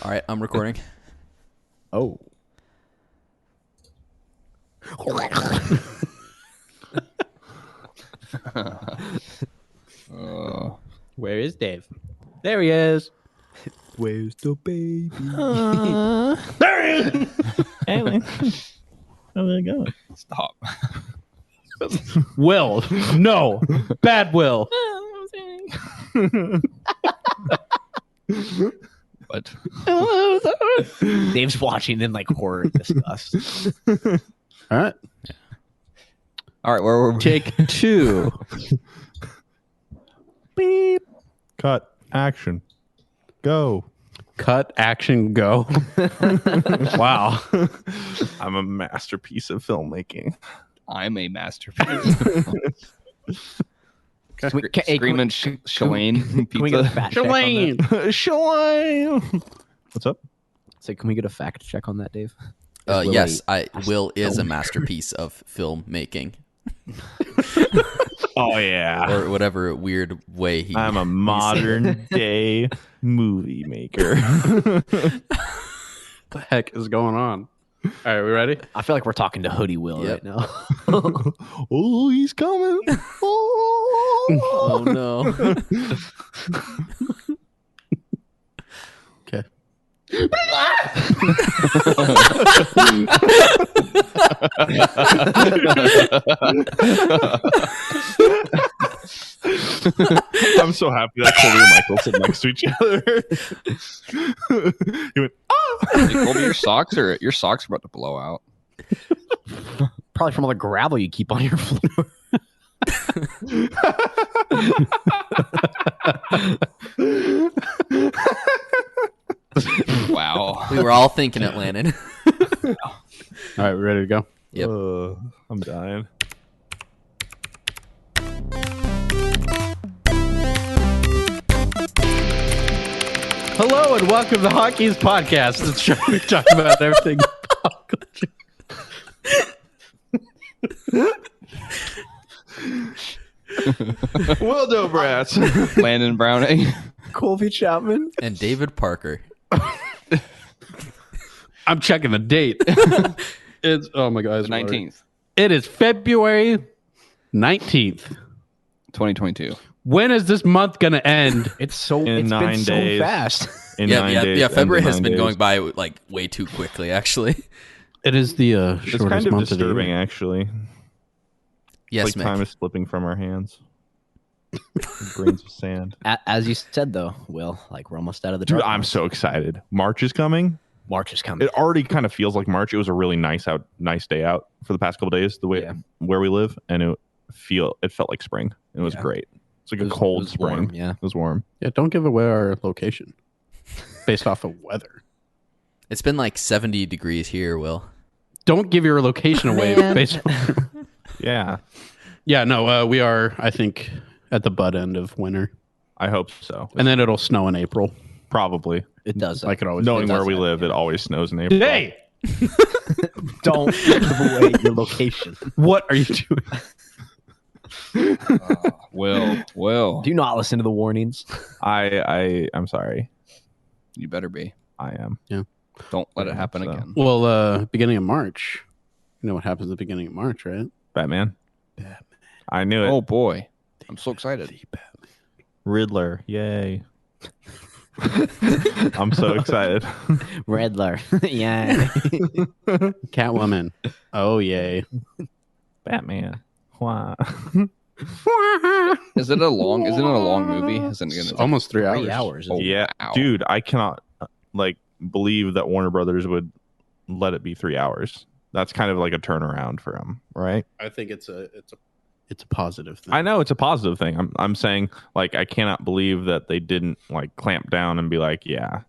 All right, I'm recording. Oh. Where is Dave? There he is. Where's the baby? There he is. Hey, how's it going? Stop. Will. No. Bad Will. What? Dave's watching in like horror disgust. All right. All right, where were we? Take two. Beep. Cut. Action. Go. Cut, action, go. Wow. I'm a masterpiece of filmmaking. I'm a masterpiece. Screaming Shalane Can we get a pizza. fact check on that? Shalane. What's up? So can we get a fact check on that, Dave? Yes, Will is a masterpiece of filmmaking, Oh yeah. or whatever weird way he. I'm a modern day movie maker. The heck is going on? All right, we ready? I feel like we're talking to Hoodie Will Yep. right now. Oh, he's coming. Oh no. Okay. I'm so happy that Colby and Michael sit next to each other. He went, Hey, Colby, your socks are about to blow out. Probably from all the gravel you keep on your floor. Wow. We were all thinking it, Landon. All right, we ready to go? Yep. I'm dying. Hello and welcome to the Hotkeys podcast. It's show we talk about everything. Wil Dobratz. Landon Browning. Colby Chapman. And David Parker. I'm checking the date. It's oh my god, The 19th, It is February 19th. 2022. When is this month gonna end? It's In been 9 so days. fast. In Yeah, 9 yeah, days, yeah. February end of has 9 been days. going by like way too quickly, actually. It is the It's shortest kind of month disturbing, of the year. actually. Yes, Like time Mick. is slipping from our hands. Grains of sand. As you said, though, Will, like we're almost out of the Dude, dark I'm months. so excited. March is coming. March is coming. It already kind of feels like March. It was a really nice day out for the past couple days, the way Yeah. where we live, and it felt like spring. It was Yeah. great. It's like It a was- cold it was spring. warm, yeah. It was warm. Yeah, don't give away our location based off of weather. It's been like 70 degrees here, Will. Don't give your location away Man. based Yeah, Yeah, no, we are, I think, at the butt end of winter. I hope so. And then it'll snow in April, Probably. It does. like it always Knowing does. where we live, it always snows in April. Hey, Don't give away your location. what are you doing? Will. Do not listen to the warnings. I'm sorry. You better be. I am. Don't let it happen So. again. Well, beginning of March. You know what happens at the beginning of March, right? Batman. I knew it. Oh boy. I'm so excited. Riddler. Yay. I'm so excited. Redler. Yeah. Catwoman. Oh, yay. Batman. Why? Isn't it a long movie? Isn't it It's gonna almost 3 hours. 3 hours. Oh, Yeah, wow. dude, I cannot believe that Warner Brothers would let it be 3 hours. That's kind of like a turnaround for them, right? I think it's a positive thing. I know it's a positive thing. I'm saying like I cannot believe that they didn't like clamp down and be like, yeah,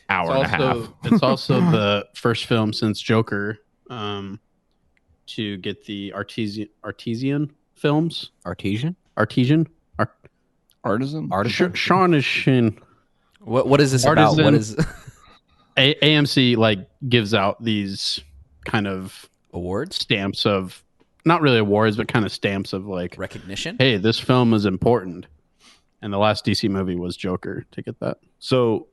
hour and a half. It's also the first film since Joker to get the artesian films. Artesian? Artesian? Artisan? Sean is Shin. What is this Artisan. about? What is AMC like gives out these kind of awards? stamps of, not really awards, but kind of stamps of like, Recognition? hey, this film is important. And the last DC movie was Joker to get that. So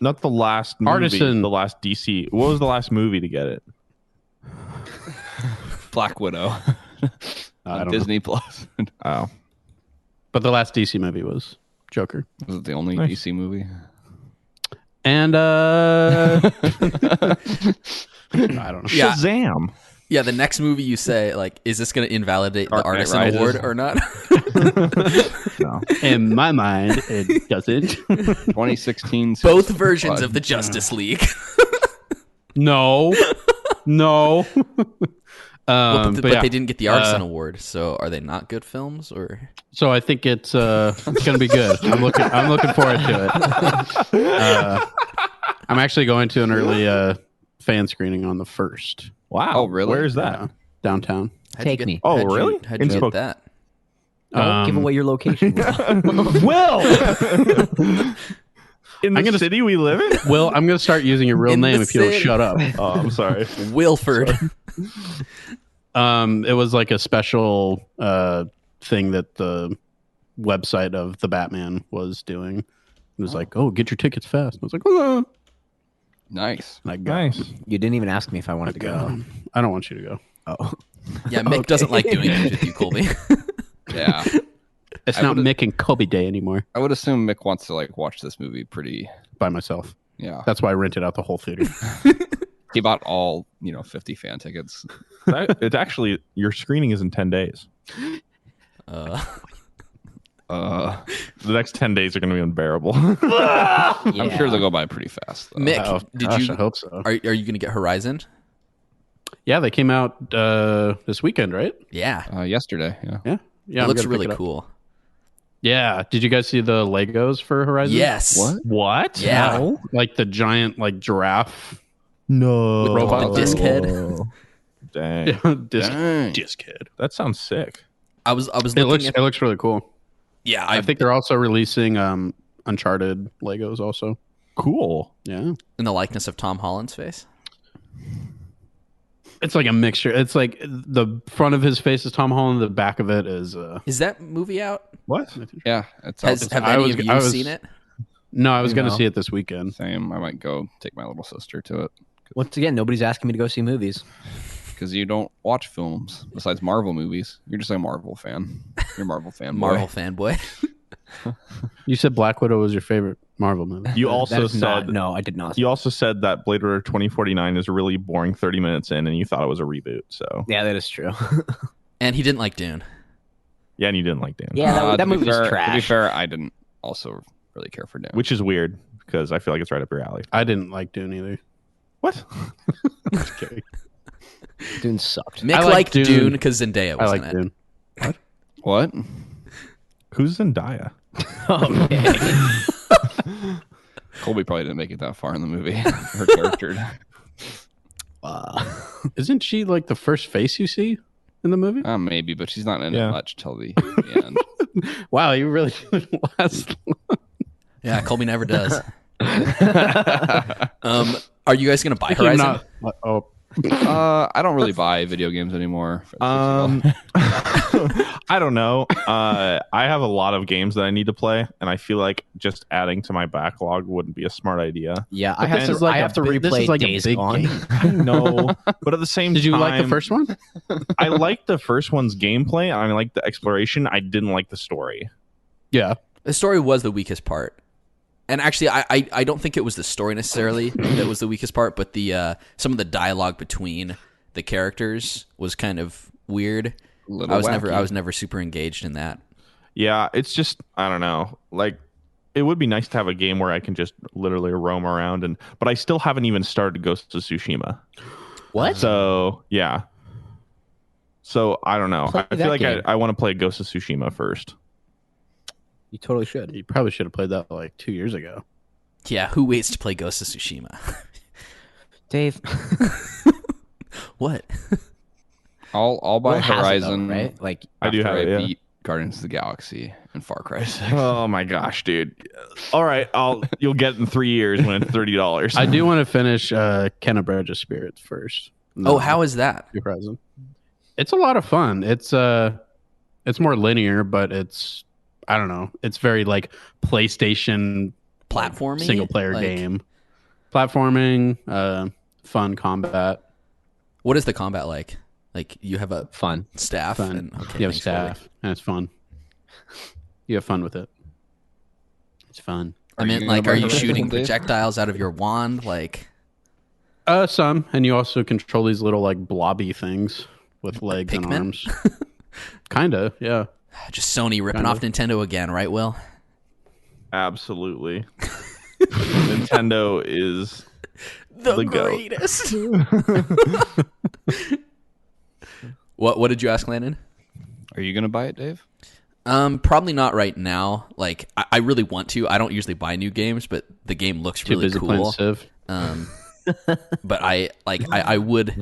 Not the last movie. Artisan. The last DC. What was the last movie to get it? Black Widow I on don't Disney Plus. Oh, But the last DC movie was Joker. Was it the only Nice. DC movie? And I don't know. Yeah. Shazam! Yeah, the next movie you say, like, is this going to invalidate Dark the Knight Artisan Rises. Award or not? No. In my mind, it doesn't. 2016. Both versions of the Justice League. No. but but they didn't get the Artisan Award, so are they not good films? Or So I think it's gonna be good. I'm looking forward to it. I'm actually going to an early fan screening on the 1st. Wow. Oh, really? Where's that? Downtown. Take me. Oh, really? How'd you get Inspo- that? Don't give away your location. Will! In the I'm gonna- city we live in? Will, I'm gonna start using your real In name the if you don't city. shut up. Oh, I'm sorry. Wilford. It was like a special thing that the website of the Batman was doing. It was like, oh, get your tickets fast. I was like, oh. Nice. And I got Nice. You didn't even ask me if I wanted to go. I don't want you to go. Oh, Yeah, Mick doesn't like doing things with you, Colby. Yeah. It's I not would've- Mick and Kobe Day anymore. I would assume Mick wants to like watch this movie pretty. By myself. Yeah. That's why I rented out the whole theater. He bought all 50 fan tickets. It's actually, your screening is in 10 days. Uh, Uh, The next 10 days are going to be unbearable. I'm sure they'll go by pretty fast. Though. Mick, Oh, did gosh, you? I hope so. Are you going to get Horizon? Yeah, they came out this weekend, right? Yeah, Yesterday. Yeah. Yeah. Yeah, it I'm looks gonna pick really it up. cool. Yeah. Did you guys see the Legos for Horizon? Yes. What? What? Yeah. No. Like the giant giraffe No. With the robot little thing? disc head. Dang. disc head. That sounds sick. I was It looking looks at. it looks really cool. Yeah, I think they're also releasing Uncharted Legos also. Cool. Yeah. in the likeness of Tom Holland's face. It's like a mixture. It's like the front of his face is Tom Holland, the back of it is Is that movie out? What? Yeah. It's Have I any was- of you I was- seen it? No, I was You going to know. see it this weekend. same. I might go take my little sister to it once again, nobody's asking me to go see movies. because you don't watch films besides Marvel movies. You're just a Marvel fan. You're a Marvel fan. Marvel fanboy. You said Black Widow was your favorite Marvel movie. You That also is not, said no, I did not. you also said that Blade Runner 2049 is a really boring 30 minutes in, and you thought it was a reboot. So Yeah, that is true. And he didn't like Dune. yeah, and you didn't like Dan, Yeah, that To be movie was fair- To be trash. fair, I didn't also really care for Dan. which is weird because I feel like it's right up your alley. I didn't like Dune either. What? Just kidding. Dune sucked. Mick I like liked Dune. Dune because Zendaya I was like in it. Dune. What? Who's Zendaya? Okay. Colby probably didn't make it that far in the movie. Her character. Isn't she like the first face you see in the movie? Maybe, but she's not in Yeah. it much till the end. Wow, you really last. Yeah, Colby never does. Are you guys gonna buy You're Horizon? not- oh, I don't really buy video games anymore. I don't know. I have a lot of games that I need to play, and I feel like just adding to my backlog wouldn't be a smart idea. Yeah, But this is like a big- this is like a Days big Gone. game. I know, but at the same Did time, you like the first one? I liked the first one's gameplay, and I liked the exploration. I didn't like the story. Yeah. The story was the weakest part. And actually, I don't think it was the story necessarily that was the weakest part, but the some of the dialogue between the characters was kind of weird. I was never super engaged in that. Yeah, it's just I don't know. Like, it would be nice to have a game where I can just literally roam around, but I still haven't even started Ghost of Tsushima. What? So yeah. So I don't know. Play I that feel like game. I want to play Ghost of Tsushima first. You totally should. You probably should have played that like 2 years ago. Yeah, who waits to play Ghost of Tsushima? Dave. What? I'll buy Will has it, though, Horizon. right? Like, I do after have it, yeah. beat Guardians of the Galaxy and Far Cry 6. Oh my gosh, dude! All right, you'll get it in 3 years when it's $30. I do want to finish Kennebraja Spirits first. Oh, how is that? Horizon. It's a lot of fun. It's more linear, but it's I don't know. It's very like PlayStation platforming single player game. Platforming, fun combat. What is the combat like? Like you have a Fun. staff. Fun. And, okay, You have thanks, staff, and it's fun. You have fun with it. It's fun. I mean, like, are you shooting projectiles out of your wand? Like, Some, and you also control these little like blobby things with legs and Pikmin? arms. Kinda, yeah. just Sony ripping off Nintendo again, right, Will? Absolutely. Nintendo is the greatest. What did you ask, Landon? Are you gonna buy it, Dave? Probably not right now. Like, I really want to. I don't usually buy new games, but the game looks Too really busy playing cool. Civ. But I would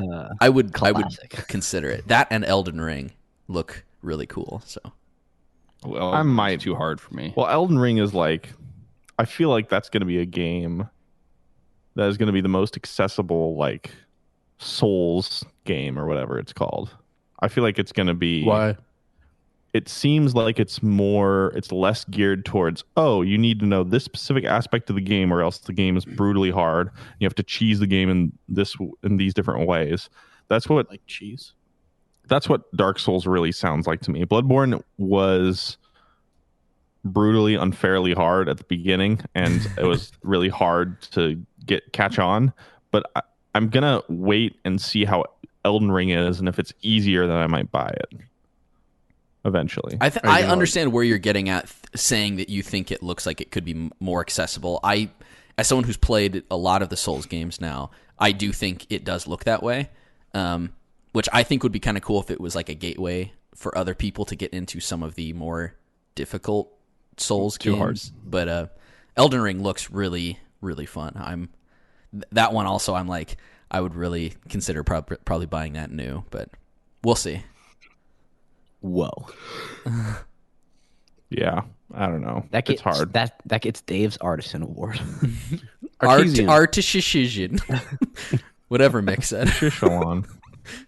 Classic. consider it. That and Elden Ring look really cool. So Well, I might- too hard for me. Well, Elden Ring is like, I feel like that's going to be a game that is going to be the most accessible, like, Souls game or whatever it's called. I feel like it's going to be. Why? It seems like it's less geared towards, oh, you need to know this specific aspect of the game or else the game is brutally hard. You have to cheese the game in these different ways. That's what Like cheese. That's what Dark Souls really sounds like to me. Bloodborne was brutally unfairly hard at the beginning, and it was really hard to catch on. But I'm gonna wait and see how Elden Ring is, and if it's easier, then I might buy it eventually. I understand where you're getting at, saying that you think it looks like it could be more accessible. As someone who's played a lot of the Souls games now, I do think it does look that way. Which I think would be kind of cool if it was like a gateway for other people to get into some of the more difficult Souls Too games. But Elden Ring looks really, really fun. That one also. I'm like, I would really consider probably buying that new, but we'll see. Whoa. Yeah, I don't know. It's hard. That gets Dave's Artisan Award. Artesian. Artishishishin. Whatever Mick said. Shish on.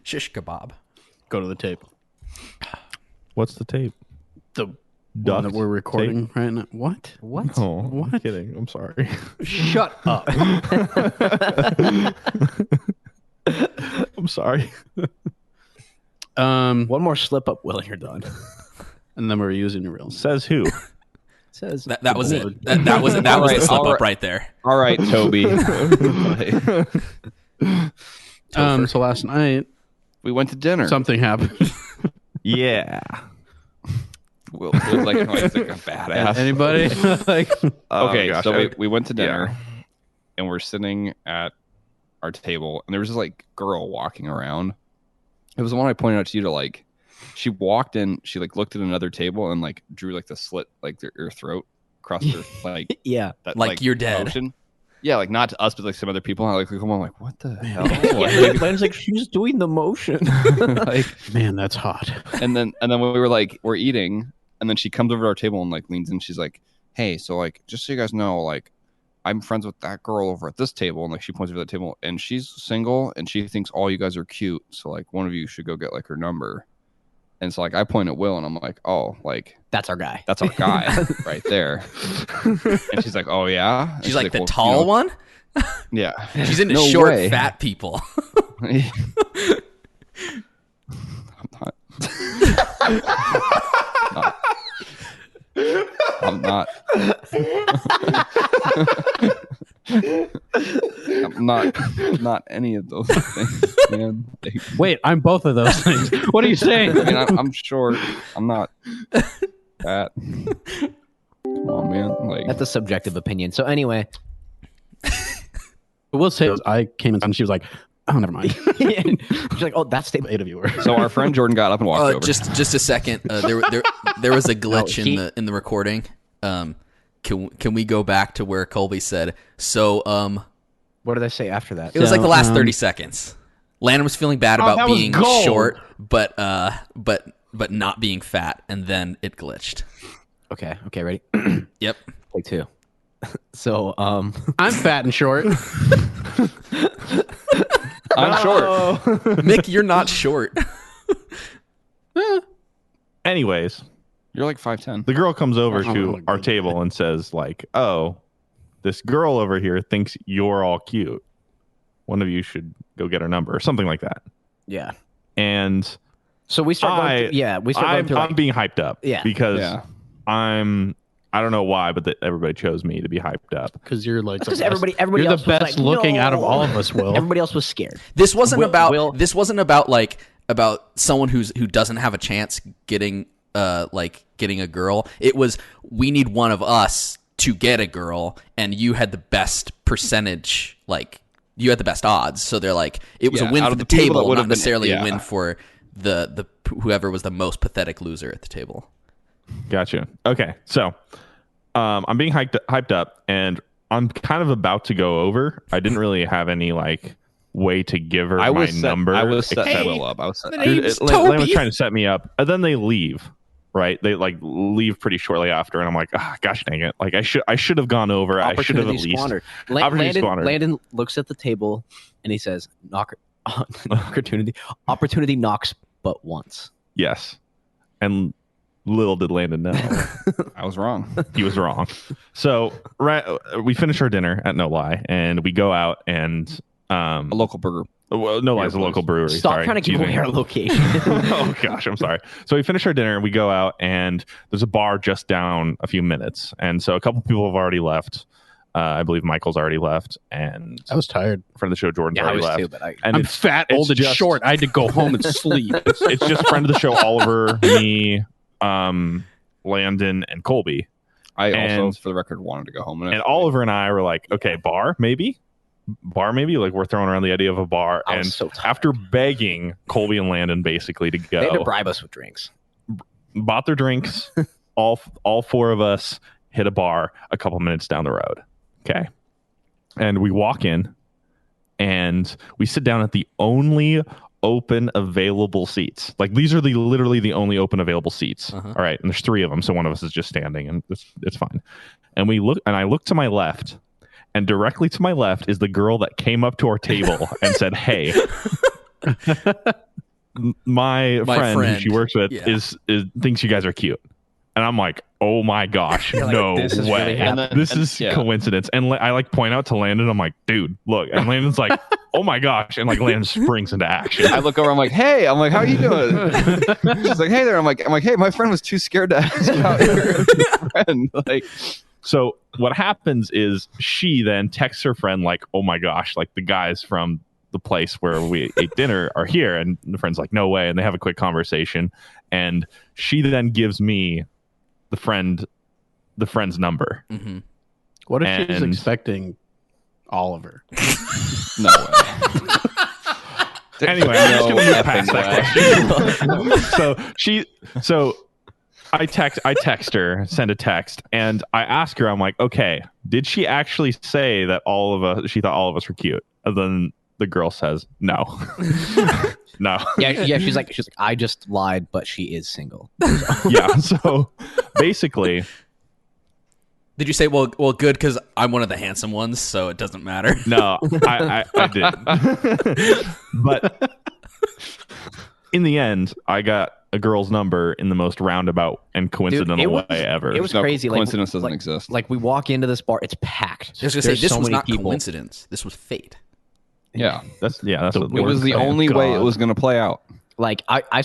Shish kebab. Go to the tape. What's the tape? The Duct one that we're recording right now. What? What? Oh, What? I'm kidding. I'm sorry. Shut up. I'm sorry. One more slip up, Will, and you're done. And then we're using the reels. Says who? Says That was it. That was the slip up right there. All right, Toby. So last night We went to dinner. something happened. Yeah. Will like a badass. Anybody? Like, Okay, gosh, so we went to dinner, and we're sitting at our table, and there was this like girl walking around. It was the one I pointed out to you to like. She walked in, she like looked at another table and like drew like the slit like her throat across her like yeah. that Like you're dead. motion. Yeah, like not to us, but like some other people. And I like come on, like what the hell? Landon's like, she's doing the motion. Like, man, that's hot. and then we were like, we're eating, and then she comes over to our table and like leans in. She's like, "Hey, so like, just so you guys know, like, I'm friends with that girl over at this table," and like she points over that table, and she's single, and she thinks all you guys are cute. So like, one of you should go get like her number. And so like, I point at Will, and I'm like, "Oh, like That's our guy. that's our guy right there." And she's like, "Oh yeah." And She's like the "Well, tall you know, one. Yeah. She's into No short, way. fat people. I'm not. I'm not any of those things, man. Like, Wait, I'm both of those things. What are you saying? I mean, I'm short. I'm not fat. Come on, man. Like, That's a subjective opinion. So anyway, I will say, I came in and she was like, "Oh, never mind." she's like, "Oh, that's the 8 of you were. so our friend Jordan got up and walked over. Just a second. There was a glitch he- in the recording. Can we go back to where Colby said? So What did I say after that? it was like the last So, 30 seconds. Landon was feeling bad about that was being gold. short, but not being fat, and then it glitched. Okay, ready? Yep. Take two. So, I'm fat and short. I'm short. Mick, you're not short. Anyways, You're like 5'10". the girl comes over I'm to really our good. table and says, like, "Oh, this girl over here thinks you're all cute. One of you should go get her number or something like that. Yeah. And so we start going through, I'm being hyped up. Yeah. Because I don't know why, but everybody chose me to be hyped up. Because you're like because everybody you're else the best was like, looking no. out of all of us. Will Everybody else was scared. This wasn't This wasn't about someone who doesn't have a chance getting a girl. It was, we need one of us to get a girl, and you had the best percentage, like you had the best odds. So they're like, it was a win for the table, not necessarily a win for the whoever was the most pathetic loser at the table. Gotcha. Okay, so I'm being hyped up, and I'm kind of about to go over. I didn't really have any way to give her my number. I was setting Will up. Landon was trying to set me up, and then they leave. Right, they leave pretty shortly after, and I'm like, gosh dang it! Like I should have gone over. I should have at least squandered. Landon looks at the table and he says, opportunity knocks but once. Yes, and little did Landon know. I was wrong. He was wrong. So we finish our dinner at No Lie, and we go out and a local burger. Well, No Lie is a local brewery. Stop trying to give away our location. Oh gosh, I'm sorry. So we finish our dinner and we go out, and there's a bar just down a few minutes, and so a couple people have already left. I believe Michael's already left, and I was tired. Friend of the show, Jordan's already left. Too, but I'm fat, old, and short. I had to go home and sleep. It's just friend of the show, Oliver, me, Landon, and Colby. I also, for the record, wanted to go home. And Oliver and I were like, okay, bar maybe. Like we're throwing around the idea of a bar. And so after begging Colby and Landon basically to go, they had to bribe us with drinks. Bought their drinks. all four of us hit a bar a couple minutes down the road. Okay. And we walk in and we sit down at the only open available seats. Like these are literally the only open available seats. Uh-huh. All right. And there's three of them. So one of us is just standing, and it's fine. And I look to my left, and directly to my left is the girl that came up to our table and said, "Hey, my friend who she works with is thinks you guys are cute." And I'm like, "Oh my gosh, no way! This is coincidence." And I point out to Landon, I'm like, "Dude, look!" And Landon's like, "Oh my gosh!" And Landon springs into action. I look over, I'm like, "Hey," I'm like, "How you doing?" She's like, "Hey there." I'm like, "Hey, my friend was too scared to ask about your friend." So what happens is she then texts her friend like, "Oh my gosh, the guys from the place where we ate dinner are here." And the friend's like, "No way." And they have a quick conversation, and she then gives me the friend's number. Mm-hmm. What if she's expecting Oliver? No way. Anyway, I'm just gonna move past that question. So I text her, send a text, and I ask her, I'm like, "Okay, did she actually say that she thought all of us were cute?" And then the girl says, "No." No. Yeah, she's like, "I just lied, but she is single." Yeah, so basically, did you say, well, good, because I'm one of the handsome ones, so it doesn't matter? No, I didn't. But in the end, I got a girl's number in the most roundabout and coincidental way ever. It was crazy. Coincidence doesn't exist. Like we walk into this bar, it's packed. I was gonna say, this was not coincidence. This was fate. Yeah, that's it was the only way it was going to play out. Like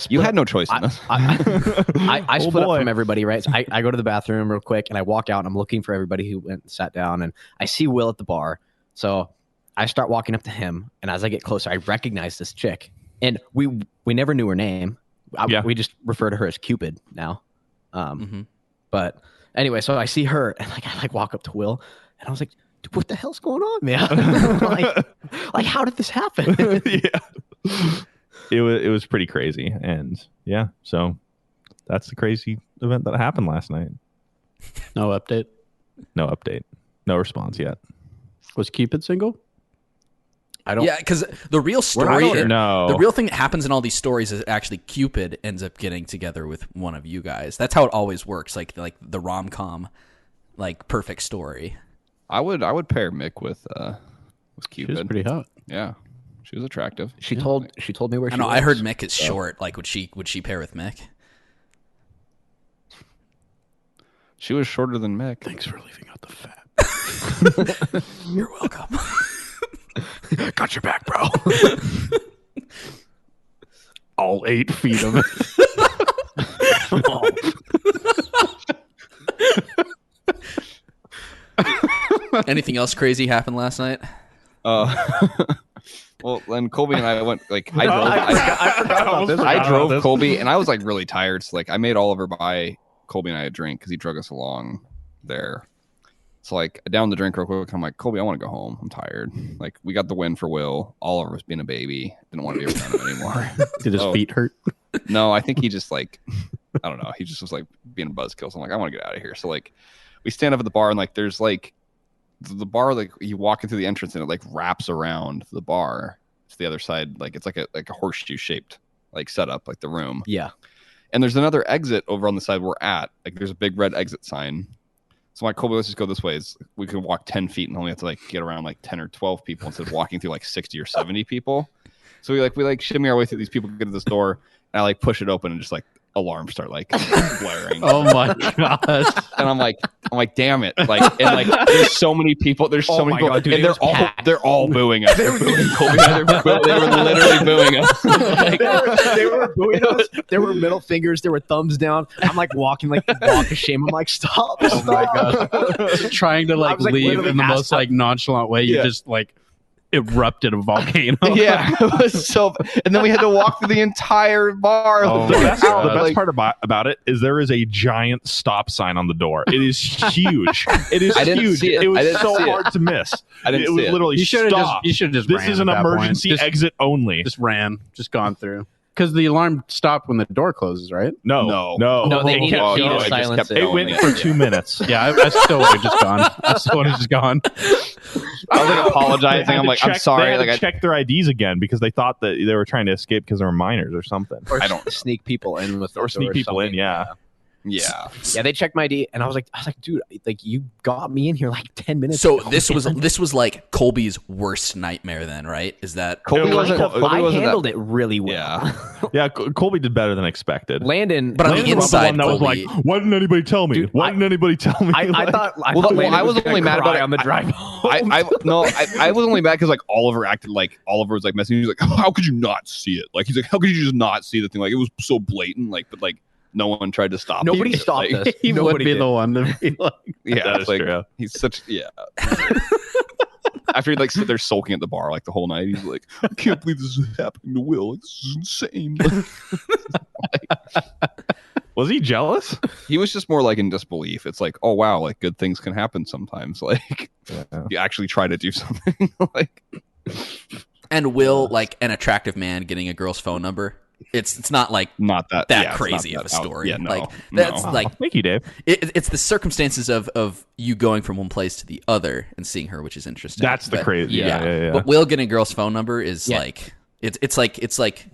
you had no choice in this. I split up from everybody, right? So I go to the bathroom real quick and I walk out and I'm looking for everybody who went and sat down, and I see Will at the bar. So I start walking up to him, and as I get closer, I recognize this chick, and we never knew her name. We just refer to her as Cupid now. But anyway, so I see her, and I walk up to Will, and I was like, "Dude, what the hell's going on, man?" like how did this happen? Yeah. It was pretty crazy, and yeah, so that's the crazy event that happened last night. No update. No response yet. Was Cupid single? I don't. Yeah, because the real story, no, the real thing that happens in all these stories is actually Cupid ends up getting together with one of you guys. That's how it always works. Like the rom-com, perfect story. I would pair Mick with Cupid. She was pretty hot. Yeah, she was attractive. She told me where she was. I heard Mick is short. Would she pair with Mick? She was shorter than Mick. Thanks for leaving out the fat. You're welcome. Got your back, bro. All 8 feet of it. Anything else crazy happened last night? Well, then Colby and I went I forgot about this. I drove Colby, and I was like really tired. So like I made Oliver buy Colby and I a drink because he drug us along there. So like I downed the drink real quick. I'm like, Colby, I want to go home. I'm tired. Like we got the win for Will. Oliver was being a baby. Didn't want to be around him anymore. Did his feet hurt? No, I think he just like I don't know. He just was like being a buzzkill. So I'm like, I want to get out of here. So like we stand up at the bar and like there's like the bar, like you walk into the entrance and it like wraps around the bar to the other side. Like it's like a horseshoe shaped like setup, like the room. Yeah. And there's another exit over on the side we're at. Like there's a big red exit sign. So I'm like, Colby, let's just go this way. We could walk 10 feet and only have to like get around like 10 or 12 people instead of walking through like 60 or 70 people. So we shimmy our way through these people, get to this door, and I like push it open and just like alarms start like blaring. Oh my gosh. And I'm like, damn it. Like, and like there's so many people. There's so many people. God, dude, and they're all booing us. They were literally booing us. Like, they were booing us. There were middle fingers. There were thumbs down. I'm like walking like the walk of shame. I'm like, stop. Oh my gosh. Trying to like I was, like, leave literally in the most passed out. like nonchalant way. You just like erupted a volcano. yeah, it was so. And then we had to walk through the entire bar. Oh The my best, God. the best Like, part about it is there is a giant stop sign on the door. It is huge. It is I didn't huge. see it. It I was didn't so see it. hard to miss. I didn't it see was it. literally You should stop. have just This ran is an at that point. emergency Just- exit only. Just ran, just gone through. Because the alarm stopped when the door closes, right? No. No, they It need kept a key going. to silence it. It went for 2 minutes. Yeah, I still would have just gone. I still would have just gone. I was like apologizing. They had I'm to like, I'm check- sorry. They had Like, to I check their IDs again because they thought that they were trying to escape because they were minors or something. Or I don't sneak people in with Or sneak people in, yeah. yeah. Yeah, they checked my ID, and I was like, dude, like you got me in here like 10 minutes. So ago, this was like Colby's worst nightmare then, right? Is that Colby It was wasn't. like Colby I wasn't handled that, it really well. Yeah. Yeah, Colby did better than expected. Landon, But on the Landon was inside, one that was Colby- like, why didn't anybody tell me? Dude, Why didn't anybody tell me? I Like, thought. Well, Landon I was gonna only mad about cry it on the drive home. I was only mad because like Oliver acted like Oliver was like messing. He was like, how could you not see it? Like he's like, how could you just not see the thing? Like it was so blatant. Like, but like no one tried to stop. Nobody him. stopped Like, us. He would Nobody be did. the one to be like, Yeah, That it's is like true. he's such After he'd like sit there sulking at the bar like the whole night, he's like, I can't believe this is happening to Will. Like, this is insane. was he jealous? He was just more like in disbelief. It's like, oh wow, like good things can happen sometimes. Like you actually try to do something. Like, and Will, like an attractive man getting a girl's phone number? It's not like not that that yeah, it's crazy not of a that out- story. Yeah, no, like that's no. like Thank you, Dave. it's the circumstances of you going from one place to the other and seeing her, which is interesting. That's the But- crazy. Yeah. But Will getting a girl's phone number is Yeah. like it's like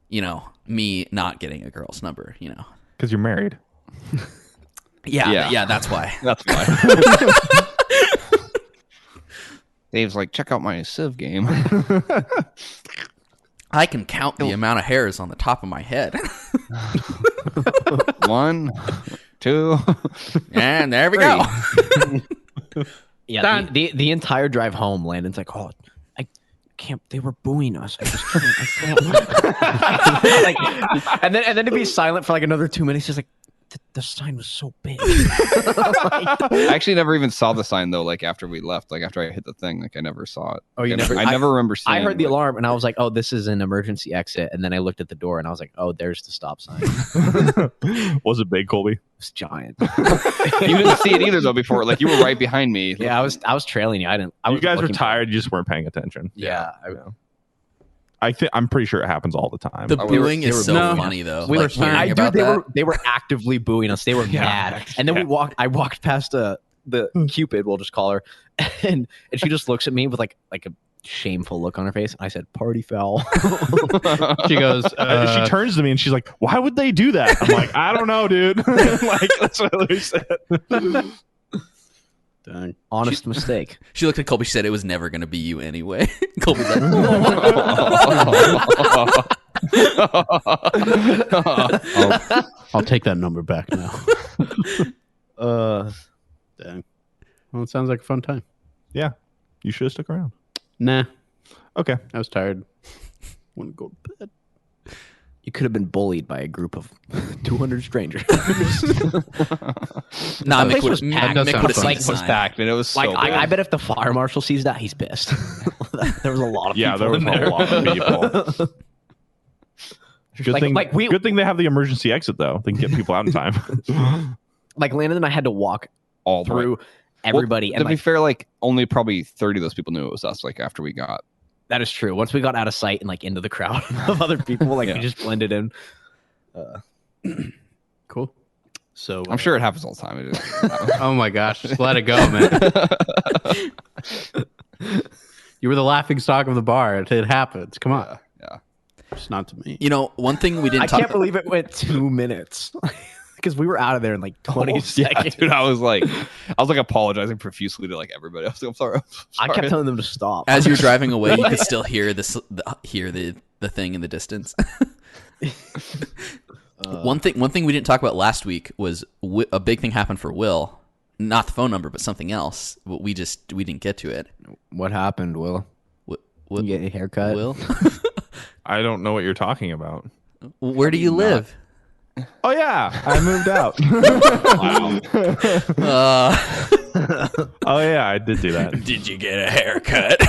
you know, me not getting a girl's number. You know, Because you're married. yeah, that's why. That's why. Dave's like, check out my Civ game. I can count the amount of hairs on the top of my head, 1, 2. and there we go. Yeah, the entire drive home, Landon's like, oh, I can't. They were booing us. I just can't. I can't. Like, and then to be silent for like another 2 minutes, he's like, the sign was so big. I actually never even saw the sign though. Like after we left, like after I hit the thing, like I never saw it. Oh, you Like, never? I never remember seeing. I heard the like, alarm and I was like, oh, this is an emergency exit. And then I looked at the door and I was like, oh, there's the stop sign. It Was it big, Colby? was giant. You didn't see it either though. Before, like you were right behind me. Yeah, I was trailing you. I didn't. I You was guys were looking for it. tired. You just weren't paying attention. Yeah. I'm pretty sure it happens all the time. The we were- booing is so No. funny though. We were hearing fine. about that. They were actively booing us. They were mad. And then I walked past the Cupid, we'll just call her, and she just looks at me with like a shameful look on her face. And I said, "Party foul." she goes, she turns to me and she's like, "Why would they do that?" I'm like, "I don't know, dude." Like that's what I said. dang. Honest mistake. She looked at Colby. She said it was never going to be you anyway. Colby's like, I'll take that number back now. Uh, Dang. Well, it sounds like a fun time. Yeah, you should have stuck around. Nah, Okay. I was tired. Wouldn't go to bed. You could have been bullied by a group of 200 strangers. Nah, That place Mick was would packed. have Like, seen it the was sign. packed, and it was so Like, big. I bet if the fire marshal sees that, he's pissed. There was a lot of Yeah, people there was in there. a lot of people. Good Like- thing. like we- good thing they have the emergency exit though. They can get people out in time. Like Landon and I had to walk all the way. through everybody. Well, and to be like, fair, like only probably 30 of those people knew it was us. Like after we got. that is true. Once we got out of sight and like into the crowd of other people, like Yeah. we just blended in. Cool. So I'm sure it happens all the time. It is. Oh my gosh, just let it go, man. You were the laughing stock of the bar. It happens. Come on. Yeah. Just not to me. You know, one thing we didn't I talk can't believe it went 2 minutes because we were out of there in like 20 Yeah, seconds. dude, I was like apologizing profusely to like everybody. I was like, I'm sorry. I kept telling them to stop. As you were driving away, you could still hear the thing in the distance. One thing we didn't talk about last week was a big thing happened for Will. Not the phone number, but something else. We didn't get to it. What happened, Will? What, You get a haircut? Will? I don't know what you're talking about. Where do you live? Oh yeah, I moved out. Oh yeah, I did do that. Did you get a haircut?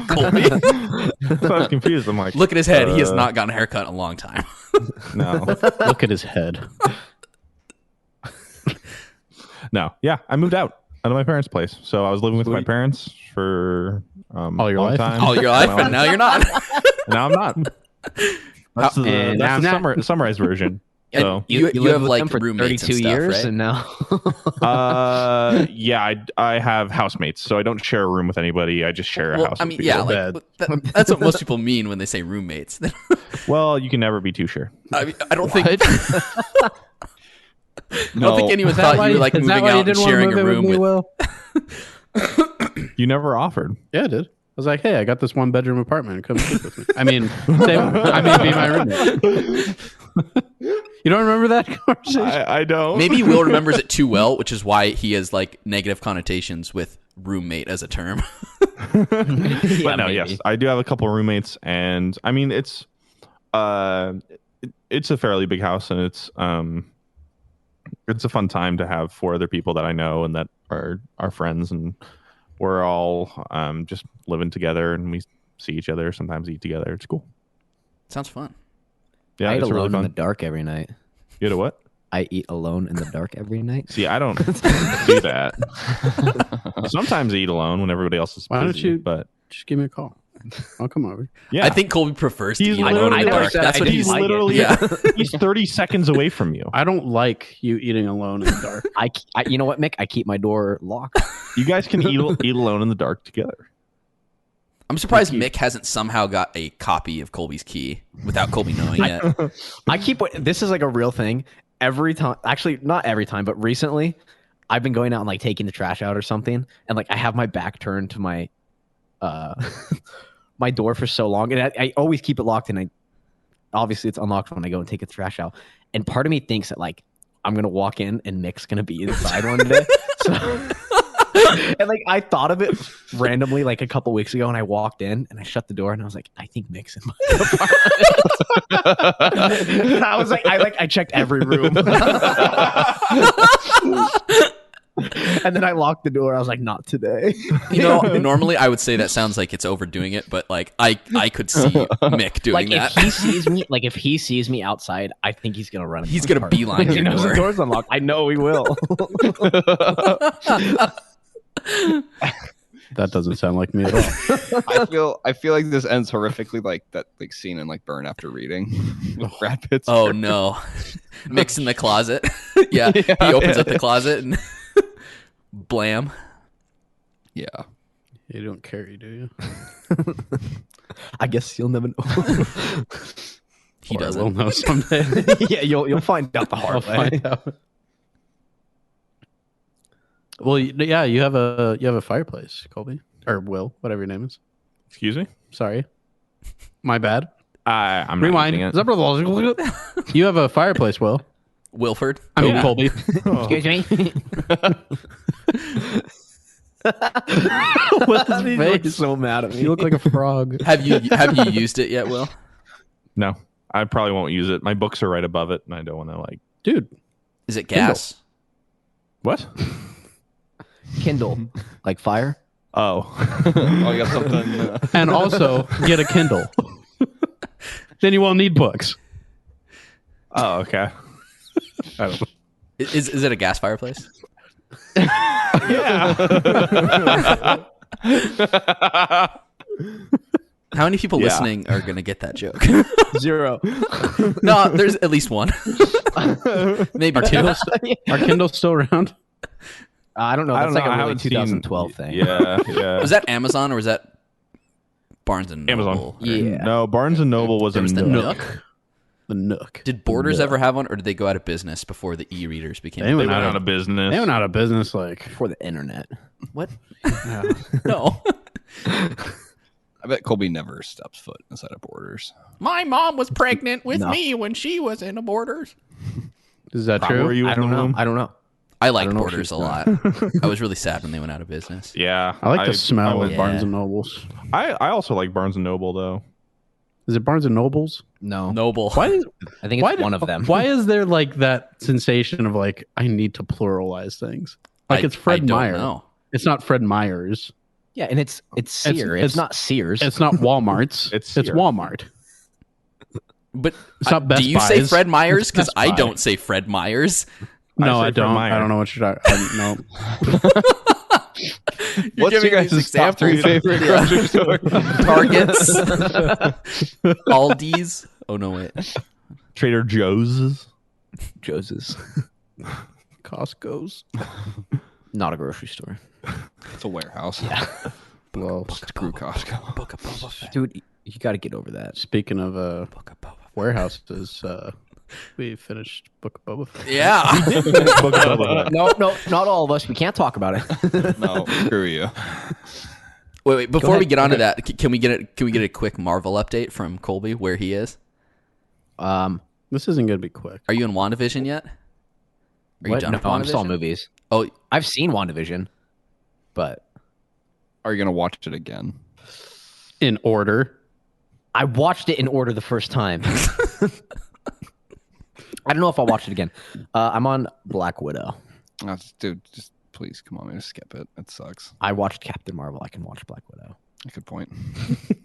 Colby. So I was confused. I'm like, Look at his head. He has not gotten a haircut in a long time. no, Look at his head. no. Yeah, I moved out of my parents' place. So I was living with my parents for All your long life? time. All your life, and now you're not. Now I'm not. That's the, And that's now the summarized version. And So you lived have with like them for roommates 32 and stuff, years, right? and now yeah, I have housemates, so I don't share a room with anybody. I just share a Well, house. I with mean, people. yeah, like that's what most people mean when they say roommates. Well, you can never be too sure. I don't think. What? I don't think anyone Is that thought why- you were like is that moving why you out and didn't wanna sharing move a in with room me, with. Will? You never offered. Yeah, I did. I was like, hey, I got this 1-bedroom apartment. Come sleep with me. I mean, be my roommate. You don't remember that conversation? I don't. Maybe Will remembers it too well, which is why he has like negative connotations with roommate as a term. But no, maybe. yes, I do have a couple of roommates, and I mean it's a fairly big house, and it's a fun time to have 4 other people that I know and that are our friends, and we're all just living together, and we see each other, sometimes eat together. It's cool. Sounds fun. Yeah, I eat it's alone really in the fun. dark every night. You had a what? I eat alone in the dark every night. See, I don't do that. Sometimes I eat alone when everybody else is Why don't busy, you- But Just give me a call. I'll come over. yeah, I think Colby prefers to He's eat alone in literally- the I never dark. said That's I what didn't he's he's like it. literally Yeah. he's 30 seconds away from you. I don't like you eating alone in the dark. You know what, Mick? I keep my door locked. You guys can eat alone in the dark together. I'm surprised Mick hasn't somehow got a copy of Colby's key without Colby knowing it. I keep this is like a real thing. Every time, actually, not every time, but recently, I've been going out and like taking the trash out or something, and like I have my back turned to my my door for so long, and I always keep it locked, and obviously it's unlocked when I go and take the trash out. And part of me thinks that like I'm gonna walk in and Mick's gonna be inside one day. So, and like I thought of it randomly like a couple weeks ago, and I walked in and I shut the door, and I was like, I think Mick's in my apartment. And I was like, I checked every room. And then I locked the door. I was like, not today. You know, normally I would say that sounds like it's overdoing it, but like I could see Mick doing Like that. if he sees me outside, I think he's gonna run. He's gonna beeline He your knows door. the door's unlocked. I know he will. That doesn't sound like me at all. I feel like this ends horrifically like that like scene in like Burn After Reading. Brad Pitt's Oh no, Mick's in the closet. Yeah, he opens up the closet and blam. Yeah. You don't carry, do you? I guess you'll never know. He Or I doesn't. will know someday. Yeah, you'll find out the I'll hard way. find out. Well, yeah, you have a fireplace, Colby, or Will, whatever your name is. Excuse me. Sorry, my bad. I'm Rewind. not using it. You have a fireplace, Will. Wilford. I mean, Yeah. Colby. Excuse me. What's his face? So mad at me. You look like a frog. Have you used it yet, Will? No, I probably won't use it. My books are right above it, and I don't want to like. Dude, Is it gas? What? Kindle, like fire. Oh, Oh, you got something. and also get a Kindle. Then you won't need books. oh, okay. I don't know. Is it a gas fireplace? Yeah. How many people Yeah. listening are gonna get that joke? 0. No, there's at least one. Maybe two. Are Kindles still around? I don't know. I That's don't like know. I a really haven't 2012 thing. Yeah, yeah. Was that Amazon or was that Barnes and Noble? Amazon? Yeah. No, Barnes and Noble was There a was the Nook. Nook. The Nook. Did Borders ever have one, or did they go out of business before the e-readers became? They They went went out out of business. They went out of business like For the internet. What? yeah. No. I bet Colby never steps foot inside of Borders. My mom was pregnant with No. me when she was in a Borders. Is that Were true? you I in don't the know. room? I don't know. I liked don't know if Borders she's a lot. I was really sad when they went out of business. Yeah, I like the smell of Yeah. Barnes and Nobles. I also like Barnes and Noble though. Is it Barnes and Nobles? No. Noble. Why is I think it's one of them. Why is there like that sensation of like I need to pluralize things? Like it's Fred I don't Meyer. know. It's not Fred Meyer's. Yeah, and it's Sear. It's not Sears. It's not Walmart's. It's it's Sears. Walmart. But It's not Best do you say Buys. Fred Myers? It's Because Best I Buy. don't say Fred Myers. No, say I Fred don't. Meyer. I don't know what you're talking. No. You're What's your giving these guys' top examples. 3 favorite grocery stores? Targets, Aldi's. Oh no, wait. Trader Joe's. Jose's. Costco's. Not a grocery store. It's a warehouse. Well, Screw Costco. Book of Boba Fett. Dude, you got to get over that. speaking of Book of Boba Fett. warehouses, we finished Book of Boba Fett. Yeah. Book of Boba Fett. No, not all of us. We can't talk about it. No, screw you. Wait. Before ahead. we get onto that, can we get a quick Marvel update from Colby where he is? This isn't gonna be quick. Are you in WandaVision yet? Are you What? done No, with I'm still on WandaVision? movies. Oh, I've seen WandaVision, but Are you gonna watch it again? In order. I watched it in order the first time. I don't know if I'll watch it again. I'm on Black Widow. Dude, just please come on, man, just skip it. It sucks. I watched Captain Marvel. I can watch Black Widow. Good point.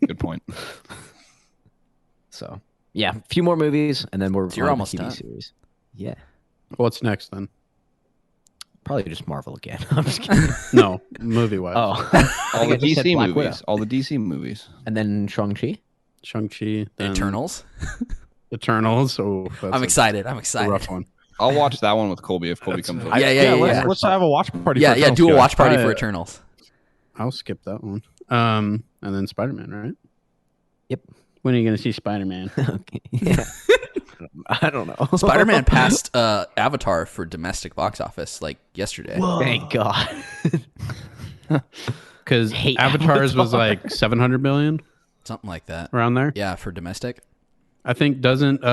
Good point. So yeah, a few more movies, and then we're So you're on almost the TV done. series. Yeah, What's next then? probably just Marvel again. I'm just kidding. No, movie wise. Oh, All the I just said DC Black movies. Widow. All the DC movies. And then Shang-Chi. Shang-Chi. then Eternals. Eternals. Oh, that's I'm excited. I'm a excited. rough one. I'll watch that one with Colby if Colby comes over. Yeah. Let's have a watch party. Yeah, for yeah. Eternals Do a together. watch party for I- Eternals. I'll skip that one. And then Spider-Man, right? Yep. When are you going to see Spider-Man? Okay. Yeah. I don't know. Spider-Man passed Avatar for domestic box office like yesterday. Thank God. Because Hate Avatar's was Avatar. like 700 million Something like that. around there. Yeah, for domestic. I think doesn't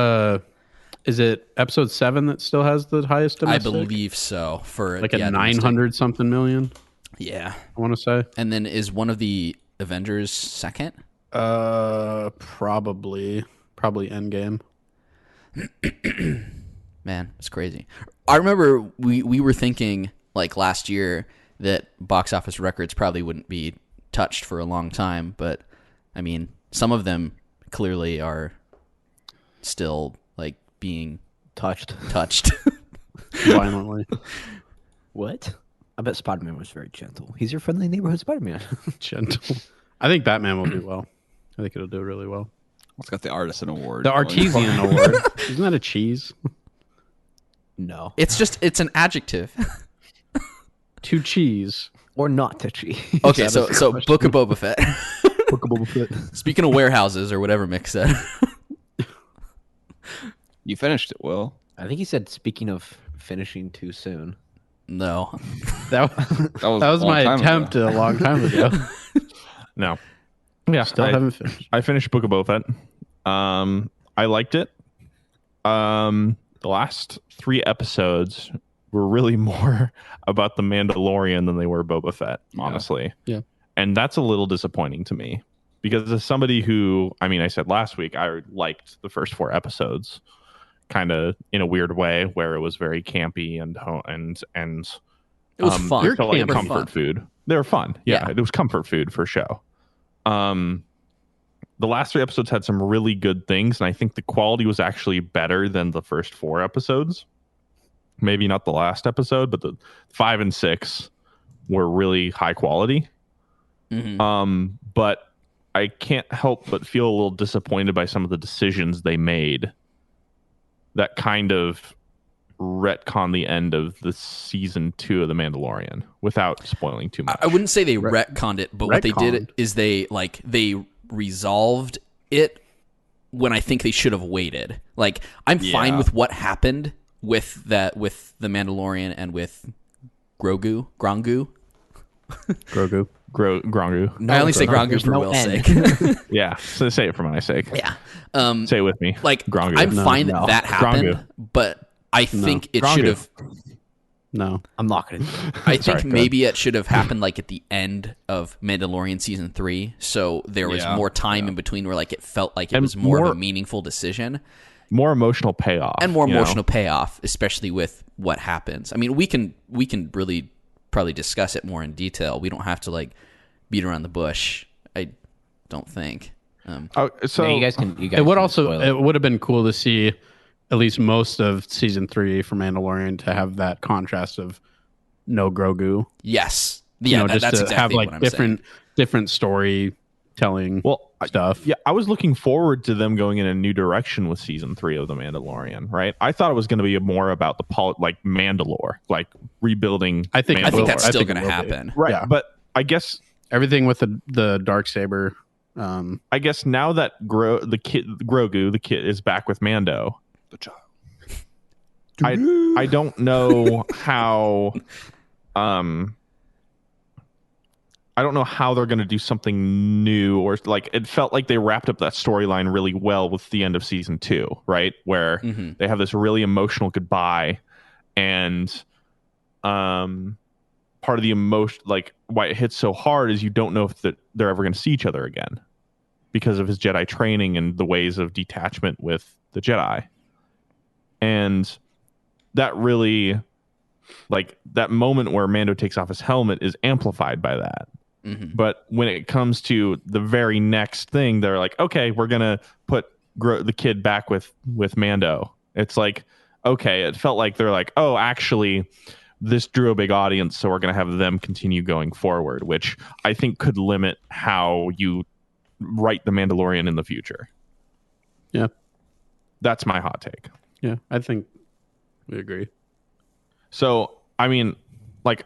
is it episode 7 that still has the highest I domestic? believe so. For like a domestic. 900 something million. Yeah. I want to say. And then is one of the Avengers second? Probably Endgame. Man, it's crazy. I remember we were thinking like last year that box office records probably wouldn't be touched for a long time, but I mean, some of them clearly are still like being Touched. touched. Violently. What? I bet Spider-Man was very gentle. He's your friendly neighborhood Spider-Man. Gentle. I think Batman will do well. I think it'll do really well. It's got the Artisan Award. The Artesian Award. Isn't that a cheese? No. it's an adjective. To cheese. Or not touchy. Okay, That so is a so question. Book of Boba Fett. Book of Boba Fett. Speaking of warehouses or whatever Mick said. You finished it, Will. I think he said, speaking of finishing too soon. No. That That was, was a long my time attempt ago. a long time ago. No. Yeah, Still I, haven't finished. I finished Book of Boba Fett. I liked it. The last 3 episodes were really more about the Mandalorian than they were Boba Fett, honestly. Yeah. And that's a little disappointing to me because as somebody who, I mean, I said last week, I liked the first 4 episodes kind of in a weird way where it was very campy and it was fun. It felt like They were comfort fun. food. They were fun. Yeah, Yeah. it was comfort food for show. The last 3 episodes had some really good things, and I think the quality was actually better than the first 4 episodes. Maybe not the last episode, but the 5 and 6 were really high quality. Mhm. But I can't help but feel a little disappointed by some of the decisions they made that kind of retcon the end of the season 2 of The Mandalorian without spoiling too much. I wouldn't say they retconned it, but what they did is they resolved it when I think they should have waited. Like, I'm fine with what happened with the Mandalorian and with Grogu. Grogu. No, I only say Grogu for Will's sake. Yeah, so say it for my sake. Yeah. Say it with me. Like, Grogu. I'm fine that happened, Grogu. but I think it Grogu. should have. No, I'm not going to. I think maybe it should have happened like at the end of Mandalorian season 3, so there was more time in between where like it felt like it was more of a meaningful decision, more emotional payoff, and more emotional payoff, especially with what happens. I mean, we can really probably discuss it more in detail. We don't have to like beat around the bush. I don't think. So you guys can. it would also it would have been cool to see at least most of season 3 for Mandalorian to have that contrast of no Grogu. Yes, yeah, just that's to exactly have like what I'm saying. different storytelling. Stuff. Yeah, I was looking forward to them going in a new direction with season 3 of The Mandalorian. Right, I thought it was going to be more about the Mandalore, like rebuilding. I think that's still going to happen. Right, Yeah. but I guess everything with the Darksaber. I guess now that Grogu, the kid, is back with Mando, The child. I don't know how I don't know how they're going to do something new, or like it felt like they wrapped up that storyline really well with the end of season 2, right? Where they have this really emotional goodbye, and part of the emotion, like why it hits so hard, is you don't know if they're ever going to see each other again because of his Jedi training and the ways of detachment with the Jedi. And that really, like, that moment where Mando takes off his helmet is amplified by that. But when it comes to the very next thing, they're like, okay, we're going to put the kid back with Mando. It's like, okay, it felt like they're like, oh, actually, this drew a big audience, so we're going to have them continue going forward, which I think could limit how you write The Mandalorian in the future. Yeah. That's my hot take. Yeah, I think we agree. So, I mean, like,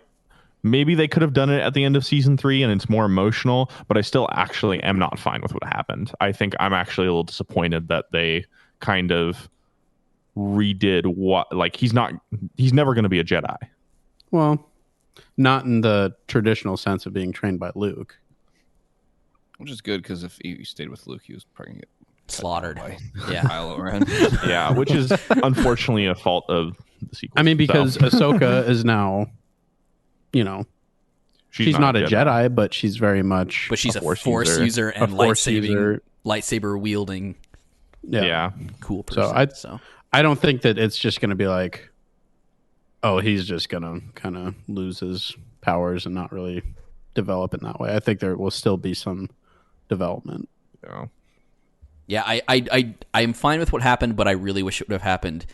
maybe they could have done it at the end of season 3 and it's more emotional, but I still actually am not fine with what happened. I think I'm actually a little disappointed that they kind of redid what, like, he's never going to be a Jedi. Well, not in the traditional sense of being trained by Luke. Which is good, because if he stayed with Luke, he was probably going to get Slaughtered. by Yeah. Kylo Ren. Yeah, which is unfortunately a fault of the sequel. I mean, because Ahsoka is now, she's not a Jedi, but she's very much. But she's a Force force user and lightsaber wielding Yeah. cool person. I don't think that it's just going to be like, oh, he's just going to kind of lose his powers and not really develop in that way. I think there will still be some development. Yeah, I'm fine with what happened, but I really wish it would have happened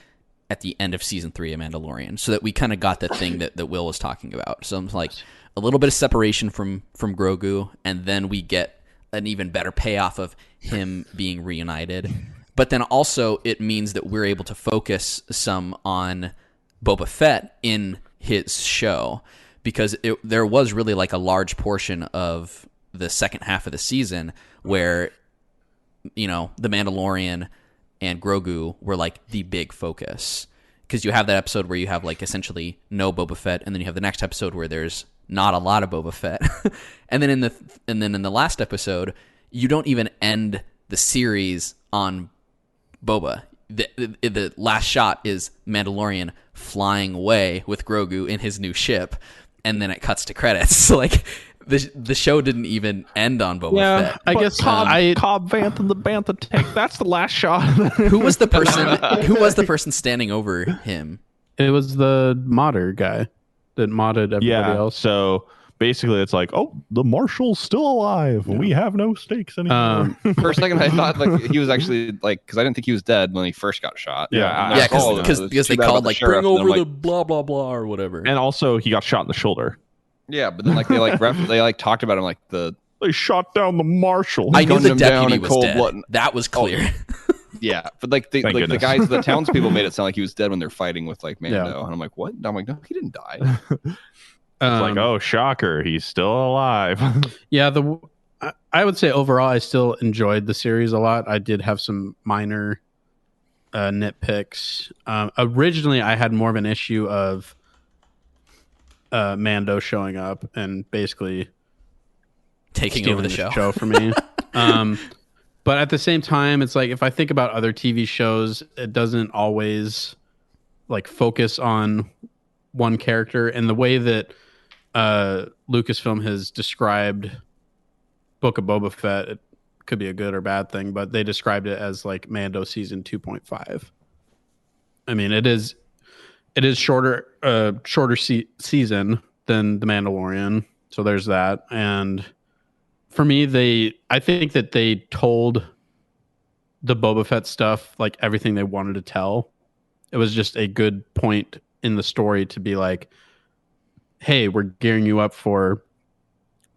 at the end of season 3 of Mandalorian, so that we kind of got the thing that Will was talking about. So I'm like a little bit of separation from Grogu, and then we get an even better payoff of him being reunited. But then also it means that we're able to focus some on Boba Fett in his show, because there was really like a large portion of the second half of the season where, the Mandalorian and Grogu were like the big focus, because you have that episode where you have like essentially no Boba Fett, and then you have the next episode where there's not a lot of Boba Fett, and then in the last episode you don't even end the series on Boba. the last shot is Mandalorian flying away with Grogu in his new ship, and then it cuts to credits. So like the show didn't even end on Boba Fett. I guess Cobb Vanth and the Bantha tank. That's the last shot. Who was the person? Who was the person standing over him? It was the modder guy that modded everybody else. So basically, it's like, oh, the Marshal's still alive. Yeah. We have no stakes anymore. For a second, I thought like he was actually like, because I didn't think he was dead when he first got shot. Yeah, because they called like bring over the blah blah blah or whatever. And also, he got shot in the shoulder. Yeah, but then like they talked about him like they shot down the Marshal. I knew the deputy was dead. Blood. That was clear. Yeah, but like the guys, the townspeople made it sound like he was dead when they're fighting with like Mando, and I'm like, what? And I'm like, no, he didn't die. It's like, oh, shocker, he's still alive. Yeah, I would say overall, I still enjoyed the series a lot. I did have some minor nitpicks. Originally, I had more of an issue of Mando showing up and basically taking over the show for me. But at the same time, it's like if I think about other TV shows, it doesn't always like focus on one character, and the way that Lucasfilm has described Book of Boba Fett, it could be a good or bad thing, but they described it as like Mando season 2.5. I mean, it is shorter season than The Mandalorian, so there's that. And for me, I think that they told the Boba Fett stuff like everything they wanted to tell. It was just a good point in the story to be like, hey, we're gearing you up for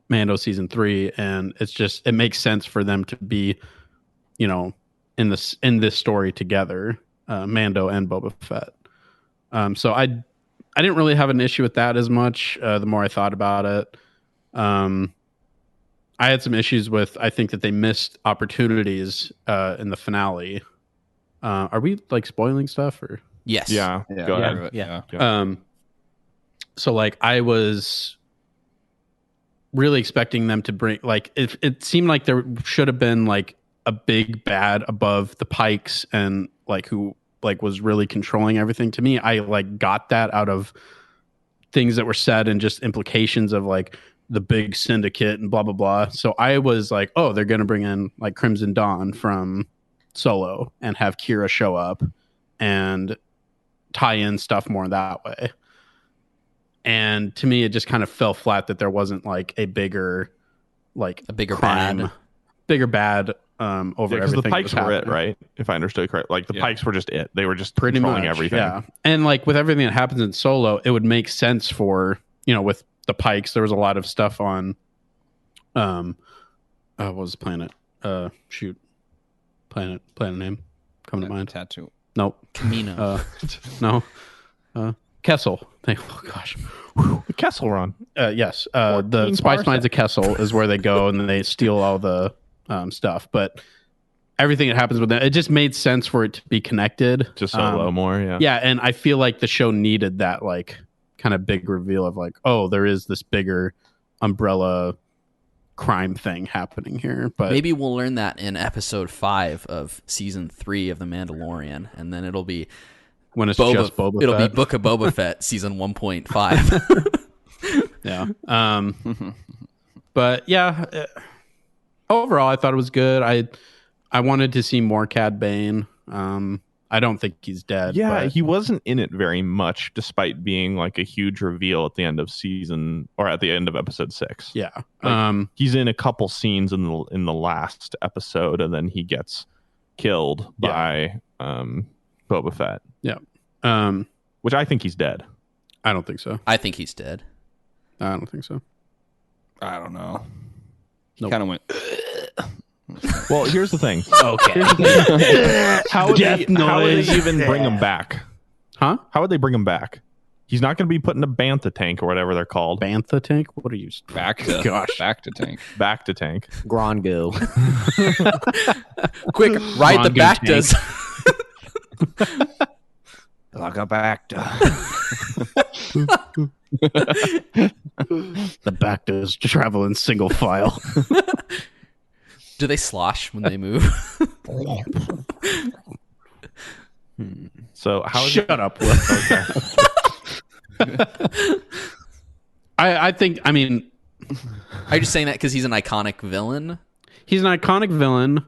Mando season 3, and it makes sense for them to be, in this story together, Mando and Boba Fett. So I didn't really have an issue with that as much. The more I thought about it, I had some issues with. I think that they missed opportunities in the finale. Are we like spoiling stuff or? Yes. Yeah. Go ahead. Yeah. So like I was really expecting them to bring like it seemed like there should have been like a big bad above the Pikes and like who like was really controlling everything. To me, I like got that out of things that were said and just implications of like the big syndicate and blah blah blah. So I was like, oh, they're gonna bring in like Crimson Dawn from Solo and have Kira show up and tie in stuff more that way. And to me, it just kind of fell flat that there wasn't like a bigger crime, bigger bad over everything. The Pikes were it, right? If I understood correctly, like the Pikes were just it. They were just pretty controlling much everything. Yeah, and like with everything that happens in Solo, it would make sense for with the Pikes. There was a lot of stuff on, what was the planet? Planet name coming to mind. Tattoo. Nope. Camino. No. Kessel. Oh gosh. The Kessel Run. Yes. The Spice Mines of Kessel is where they go and then they steal all the stuff. But everything that happens with that, it just made sense for it to be connected. Just Solo more, yeah. Yeah, and I feel like the show needed that like kind of big reveal of like, oh, there is this bigger umbrella crime thing happening here. But maybe we'll learn that in episode 5 of season 3 of The Mandalorian, and then it'll be when it's just Boba It'll Fett. be Book of Boba Fett season 1.5. Yeah. But yeah, overall I thought it was good. I wanted to see more Cad Bane. I don't think he's dead. Yeah, but he wasn't in it very much, despite being like a huge reveal at the end of episode 6. Yeah. He's in a couple scenes in the last episode, and then he gets killed by Boba Fett. Yeah. Which I think he's dead. I don't think so. I think he's dead. I don't think so. I don't know. He Nope. kind of went. Well, here's the thing. Okay. How would they even bring him back? Huh? How would they bring him back? He's not going to be put in a Bantha tank or whatever they're called. Bantha tank? What are you? Back to tank. Back to tank. Grongo. Quick, ride the Grongu Bactas. Like a back to. The Bactas travel in single file. Do they slosh when they move? So how is Shut up, Will. I think. I mean, Are you just saying that because he's an iconic villain? he's an iconic villain.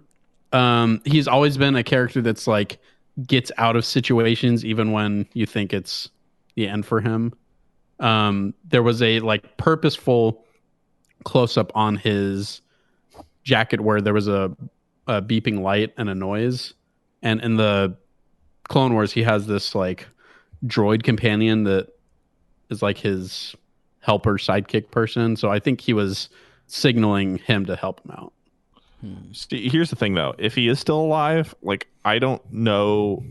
He's always been a character that's like gets out of situations even when you think it's the end for him. There was a like purposeful close up on his jacket where there was a beeping light and a noise, and in the Clone Wars he has this like droid companion that is like his helper sidekick person. So I think he was signaling him to help him out. See, here's the thing, though. If he is still alive, like, I don't know.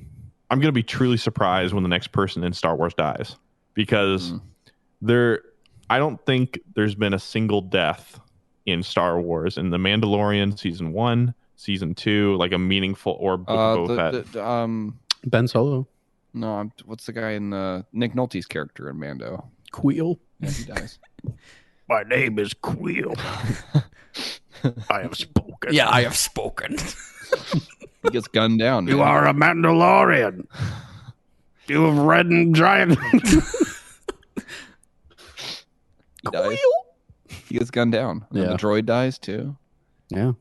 I'm going to be truly surprised when the next person in Star Wars dies. Because I don't think there's been a single death in Star Wars. In The Mandalorian, Season 1, Season 2, like a meaningful, or Book of Boba Fett. Ben Solo. No, what's the guy in Nick Nolte's character in Mando? Queel. Yeah, he dies. My name is Queel. I have spoken. Yeah, I have spoken. He gets gunned down. You man. are a Mandalorian. You have red and giant. He dies. He gets gunned down. And then the droid dies too. Yeah.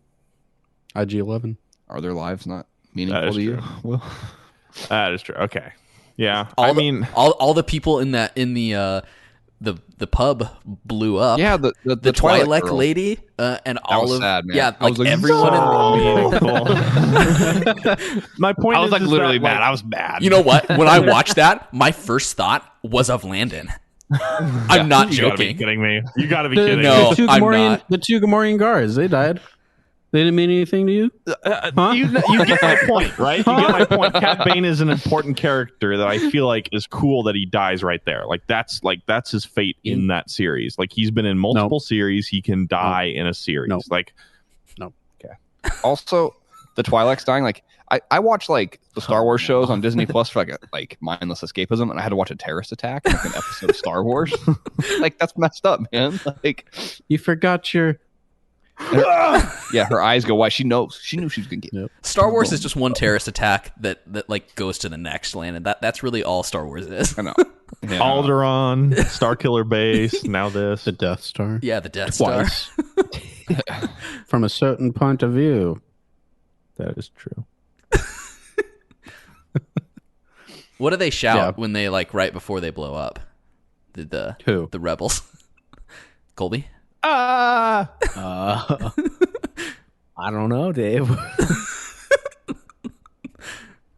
IG-11. Are their lives not meaningful to you? Well, That is true. Okay. Yeah. All the people in the pub blew up. yeah, the Twi'lek girl. lady and all was of sad, man. yeah, I was like like, everyone My point I was is, like is literally that, mad. like, I was mad. You know what? When I watched that, my first thought was of Landon. I'm not You gotta be joking. kidding me. You gotta be kidding No. me. The two Gamorrean guards, they died. They didn't mean anything to you? Huh? You get my point, right? You get my point. Cad Bane is an important character that I feel like is cool that he dies right there. That's his fate in that series. Like, he's been in multiple series. He can die in a series. Nope. Like, Also, the Twi'leks dying. Like, I watch like the Star Wars shows on Disney Plus for like mindless escapism, and I had to watch a terrorist attack, like an episode of Star Wars. Like, that's messed up, man. Like, You forgot your... yeah, her eyes go wide. She knew she was gonna get. Yep. Star Wars is just one terrorist attack that like goes to the next land, and that's really all Star Wars is. I know. Yeah. Alderaan, Starkiller Base, now this. The Death Star. Yeah, the Death Star. Twice. From a certain point of view. That is true. What do they shout Yeah. when they like right before they blow up? Who? The rebels. Colby. Uh, I don't know, Dave.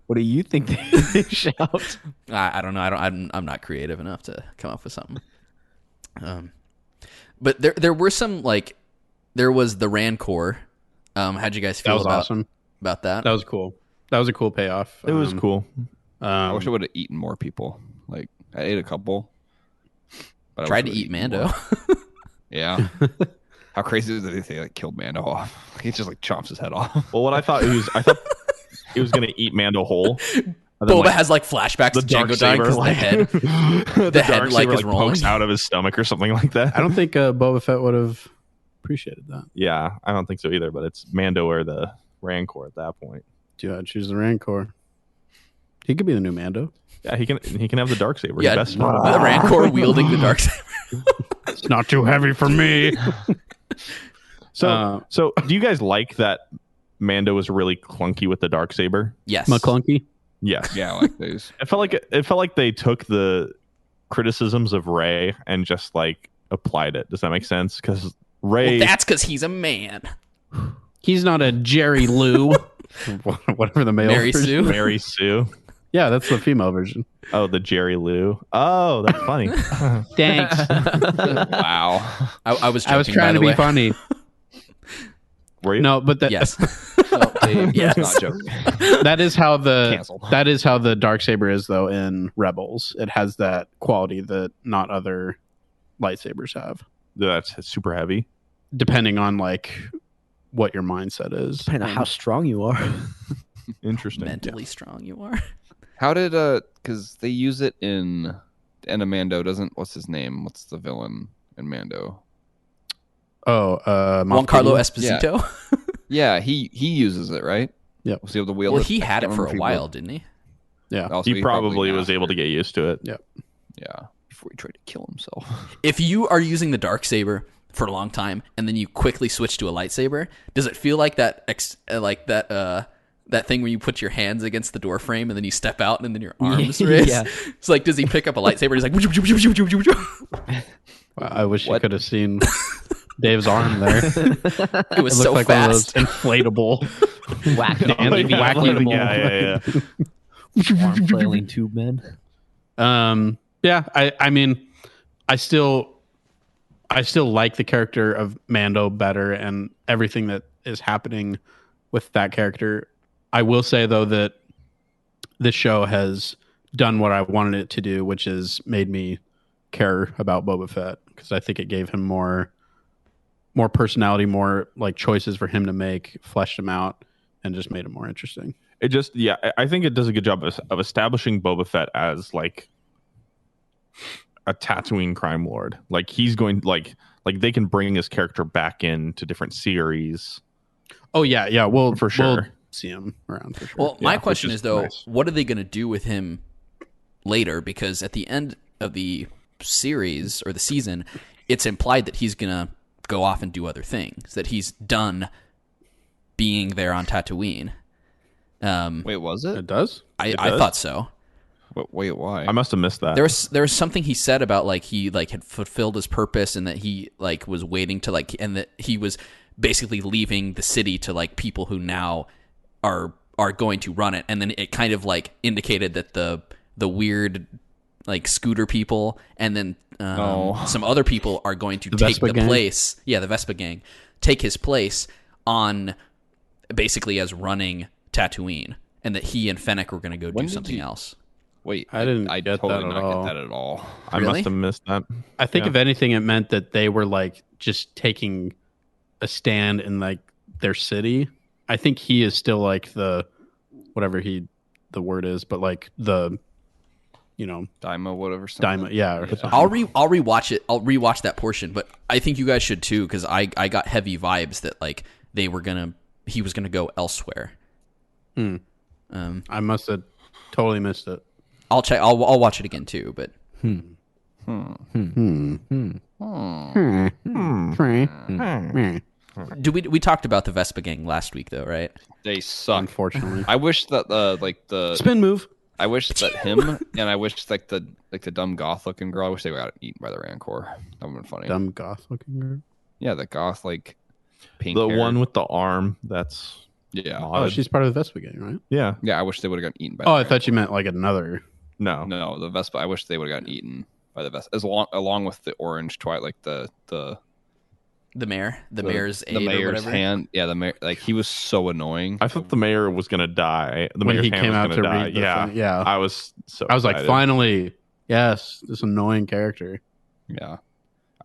What do you think they shout? I don't know. I'm not creative enough to come up with something. But there were some like there was the Rancor. How'd you guys that feel was awesome. about that? That was cool. That was a cool payoff. It was cool. I wish I would have eaten more people. Like, I ate a couple. But I Tried wish to I eat would've eaten Mando. more. Yeah. How crazy is it that they like killed Mando off? Like, he just like chomps his head off. Well, what I thought he was going to eat Mando whole. And then, Boba has like flashbacks to Django dying because the head, the head like is rolling. pokes out of his stomach or something like that. I don't think Boba Fett would have appreciated that. Yeah, I don't think so either. But it's Mando or the Rancor at that point. Yeah, choose the Rancor. He could be the new Mando. Yeah, he can have the Darksaber. Yeah, Best the Rancor wielding the Darksaber. It's not too heavy for me. So do you guys like that Mando was really clunky with the Darksaber? Yes. McClunky. Yes. Yeah, I like those. It felt like they took the criticisms of Rey and just like applied it. Does that make sense? Because Rey, Well, that's because he's a man. He's not a Jerry Lou. Whatever the male Mary version. Sue. Mary Sue. Yeah, that's the female version. Oh, the Jerry Lou. Oh, that's funny. Thanks. Wow. I was joking, I was trying by to the be way. funny. Were you? No, but that, Yes. Dave, Yes. not joking. that is how the Canceled. Darksaber is though in Rebels. It has that quality that not other lightsabers have, That's super heavy. depending on like what your mindset is. Depending on how strong you are. Interesting. Mentally strong you are. How did because they use it in Mando doesn't what's his name? What's the villain in Mando? Oh, Juan Carlo Esposito. Yeah, he uses it, right? Yep. Was he able to wield Well, it? he I had can't it for remember a if he while, wielded- didn't he? Yeah. Also, He probably was able to mastered. get used to it. Yeah. Yeah, before he tried to kill himself. If you are using the dark saber for a long time and then you quickly switch to a lightsaber, does it feel like that that thing where you put your hands against the door frame and then you step out and then your arms raise? Yeah. It's like, does he pick up a lightsaber? He's like, I wish you What? could have seen Dave's arm there. it was It so looked like one of those fast. inflatable Wacky, wacky Yeah. arm flailing tube men. Yeah, I mean, I still like the character of Mando better and everything that is happening with that character. I will say though that this show has done what I wanted it to do, which is made me care about Boba Fett, because I think it gave him more personality, more like choices for him to make, fleshed him out, and just made him more interesting. It just, I think it does a good job of establishing Boba Fett as like a Tatooine crime lord. Like he's going like they can bring his character back into different series. Oh yeah. Well, For sure. we'll see him around for sure. Well, my Yeah, question which is is though, nice. what are they going to do with him later? Because at the end of the series or the season, it's implied that he's going to go off and do other things, that he's done being there on Tatooine. Wait, was it? It does. I does? thought so. Wait, why? I must have missed that. There was something he said about like he like had fulfilled his purpose and that he like was waiting to like, and that he was basically leaving the city to like people who now are going to run it. And then it kind of like indicated that the weird like scooter people and then some other people are going to take Vespa the gang? place. Yeah, the Vespa gang take his place on basically as running Tatooine, and that he and Fennec were going to go When do did something you- else. Wait, I didn't I get totally that at not all. get that at all. I Really? must have missed that. I think Yeah. if anything, it meant that they were like just taking a stand in like their city. I think he is still like the whatever the word is, but like the Daima, whatever. something. diamond, yeah. Or something. I'll rewatch it. I'll rewatch that portion, but I think you guys should too, because I got heavy vibes that like he was gonna go elsewhere. I must have totally missed it. I'll check. I'll watch it again too. But we talked about the Vespa gang last week though, right? They suck. Unfortunately, I wish that the spin move. I wish that him and I wish like the dumb goth looking girl. I wish they got eaten by the Rancor. That would have been funny. Dumb goth looking girl. Yeah, the goth like pink. The hair. one with the arm that's Yeah. Oh, modded. she's part of the Vespa gang, right? Yeah. Yeah, I wish they would have gotten eaten by. Oh, the I thought you meant like another. No. No, the Vespa. I wish they would have gotten eaten by the Vespa, along with the orange twilight, like the mayor's aide the or mayor's whatever. hand. Yeah, the mayor. Like he was so annoying. I thought the mayor was gonna die. The When mayor's he hand came was out gonna to die. read the Yeah. thing, yeah. I was so. I was like, excited. finally, yes, this annoying character. Yeah,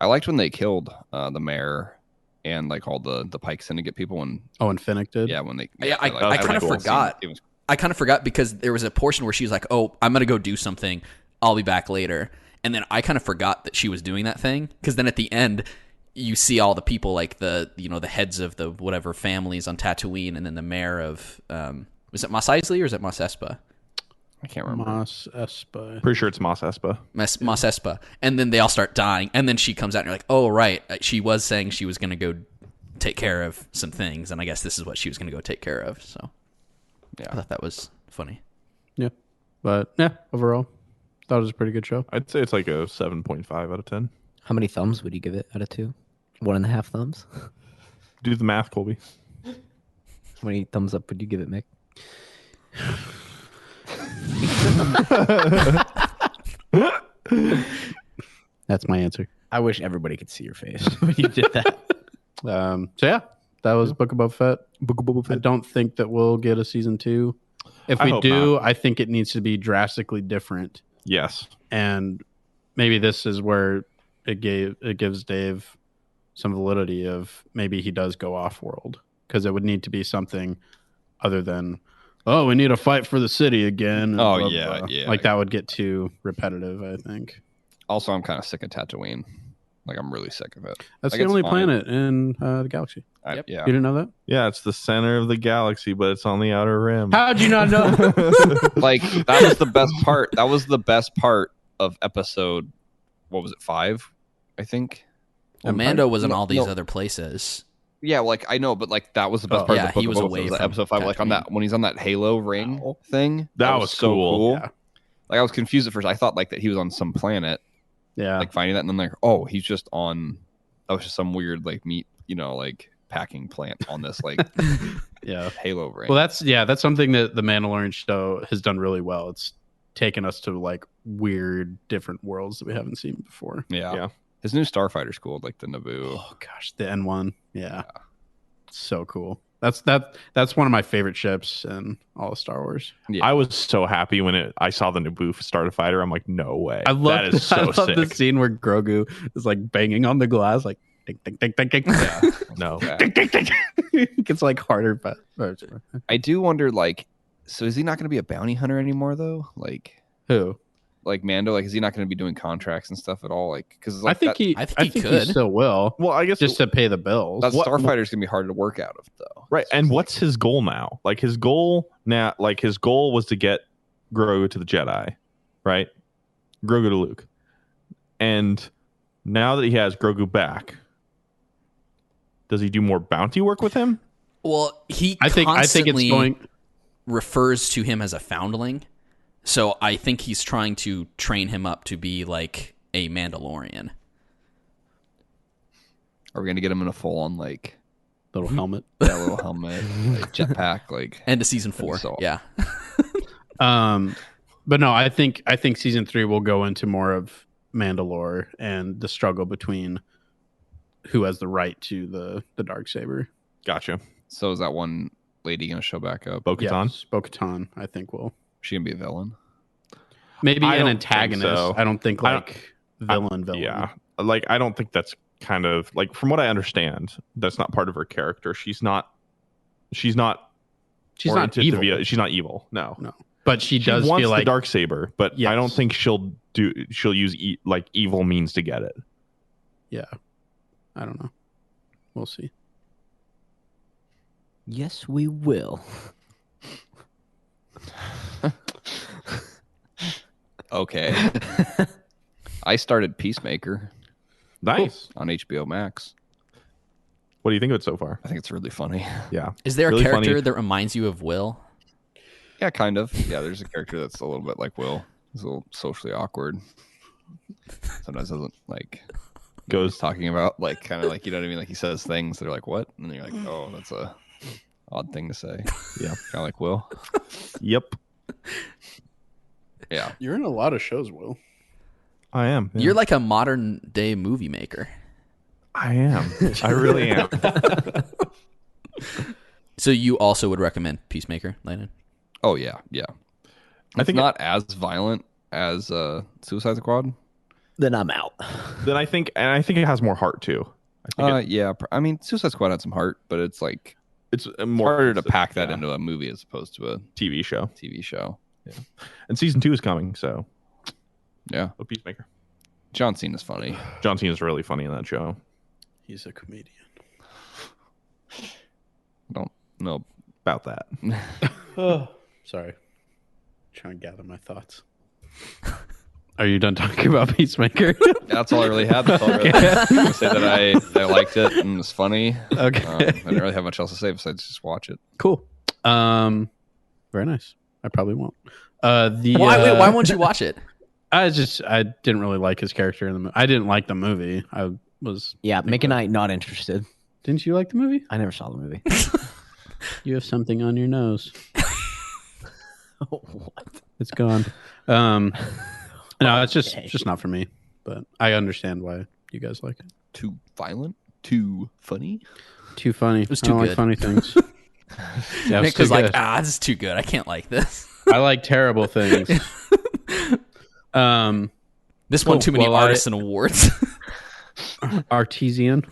I liked when they killed the mayor and like all the Pike Syndicate people. And Oh, and Fennec did. yeah, when they Yeah, I was kind of pretty cool. forgot. It was I kind of forgot because there was a portion where she's like, "Oh, I'm gonna go do something. I'll be back later." And then I kind of forgot that she was doing that thing, because then at the end you see all the people like the heads of the whatever families on Tatooine, and then the mayor of was it Mos Eisley or is it Mos Espa? I can't remember. Mos Espa. Pretty sure it's Mos Espa. Mos Espa, and then they all start dying, and then she comes out and you're like, "Oh right, she was saying she was gonna go take care of some things, and I guess this is what she was gonna go take care of." So Yeah. I thought that was funny. Yeah, but yeah, overall, thought it was a pretty good show. I'd say it's like a 7.5 out of 10. How many thumbs would you give it out of 2? 1.5 thumbs. Do the math, Colby. How many thumbs up would you give it, Mick? That's my answer. I wish everybody could see your face when you did that. So yeah, that was Book of Boba Fett. I don't think that we'll get a season 2. If I we hope do, not. I think it needs to be drastically different. Yes. And maybe this is where it gives Dave some validity of maybe he does go off world, because it would need to be something other than, oh, we need a fight for the city again. and Oh, blah, yeah, blah. yeah. Like that would get too repetitive, I think. Also, I'm kind of sick of Tatooine. Like I'm really sick of it. That's Like, the it's only fine. planet in the galaxy. Yep. Yeah. You didn't know that? Yeah, it's the center of the galaxy, but it's on the outer rim. How'd you not know? Like that was the best part. That was the best part of episode. What was it? 5, I think. Well, Mando was in No, all these no. other places. Yeah, like I know, but like that was the best Oh, part yeah, of the book he was of Boba away Fett, from episode 5. Like on Tatooine. that when he's on that Halo ring thing. That was so cool. cool. Yeah. Like I was confused at first. I thought like that he was on some planet, Yeah. like finding that, and then like, oh, he's just on. That was just some weird like meat, like packing plant on this like yeah. Halo ring. Well, that's something that the Mandalorian show has done really well. It's taken us to like weird, different worlds that we haven't seen before. yeah. His new starfighter's cool, like the Naboo. Oh gosh, the N1, yeah, so cool. That's one of my favorite ships in all of Star Wars. Yeah. I was so happy when I saw the Naboo Starfighter. I'm like, no way. I love that is so I love sick. the scene where Grogu is like banging on the glass, like ding ding ding ding ding. Yeah. No. Yeah. Ding, ding, ding. It gets like harder, but I do wonder, like, so is he not going to be a bounty hunter anymore, though? who? Like Mando, like, is he not going to be doing contracts and stuff at all? Like, because I think he could. still will, Well, I guess just to pay the bills. that what- starfighter's going to be hard to work out of, though. right. And what's his goal now? Like his goal was to get Grogu to the Jedi, right? Grogu to Luke. And now that he has Grogu back, does he do more bounty work with him? Well, he I think it's constantly going. refers to him as a foundling. So I think he's trying to train him up to be like a Mandalorian. Are we going to get him in a full on, like, Little helmet. that little helmet, like, jetpack? Like, End of season That'd be 4. so Yeah. But no, I think season 3 will go into more of Mandalore and the struggle between who has the right to the Darksaber. Gotcha. so is that one lady going to show back up? Bo-Katan. Yes, Bo-Katan, I think will She going to be a villain? maybe I an don't think antagonist. so. I don't think I don't- like villain. Yeah. Like, I don't think that's kind of like, from what I understand, that's not part of her character. She's not she's not oriented evil, to be she's not evil. No. but she does wants feel like the Darksaber, but Yes. I don't think she'll use like evil means to get it. yeah. I don't know. We'll see. Yes, we will. Okay. I started Peacemaker Nice. on HBO Max. What do you think of it so far? I think it's really funny. Yeah. Is there Really a character funny. that reminds you of Will? Yeah, kind of. Yeah, there's a character that's a little bit like Will. He's a little socially awkward. Sometimes doesn't like Goes talking about like kind of like, you know what I mean? Like he says things that are like, what? And then you're like, oh, that's a odd thing to say. Yeah. Kind of like Will. Yep. Yeah. You're in a lot of shows, Will. I am. Yeah. You're like a modern day movie maker. I am. I really am. So you also would recommend Peacemaker, Landon? Oh yeah, yeah. I It's think not as violent as Suicide Squad. Then I'm out. then I think it has more heart too. I think Yeah. I mean, Suicide Squad had some heart, but it's like it's more harder to consistent, pack that yeah. into a movie as opposed to a TV show. TV show. And season 2 is coming, so Yeah. a Peacemaker. John Cena's funny. John Cena is really funny in that show. He's a comedian. Don't know. About that. Oh, sorry. Trying to gather my thoughts. Are you done talking about Peacemaker? That's all I really had. That's all I really had. I was gonna say that I liked it and it was funny. Okay. I didn't really have much else to say besides just watch it. Cool. Very nice. I probably won't. Why won't you watch it? I didn't really like his character in the movie. I didn't like the movie. I was. Yeah, Mick and I not interested. Didn't you like the movie? I never saw the movie. You have something on your nose. What? It's gone. No, it's Okay. just not for me. But I understand why you guys like it. Too violent? Too funny? Too funny. was I too don't like good. funny things. Yeah, it was Because too like, good. this is too good. I can't like this. I like terrible things. This won Cool. too many Well, artisan awards. Artesian.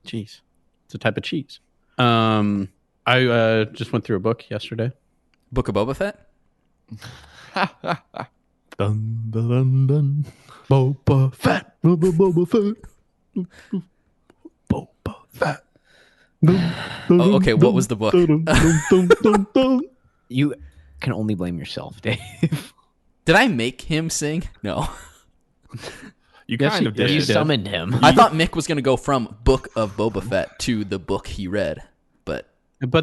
Cheese. It's a type of cheese. I just went through a book yesterday. Book of Boba Fett? Dun, dun, dun, dun. Boba Fett. Boba Fett. Oh, okay, what was the book? You can only blame yourself, Dave. Did I make him sing? No. You Yes, kind of you did. You summoned him. I thought Mick was going to go from Book of Boba Fett to the book he read, but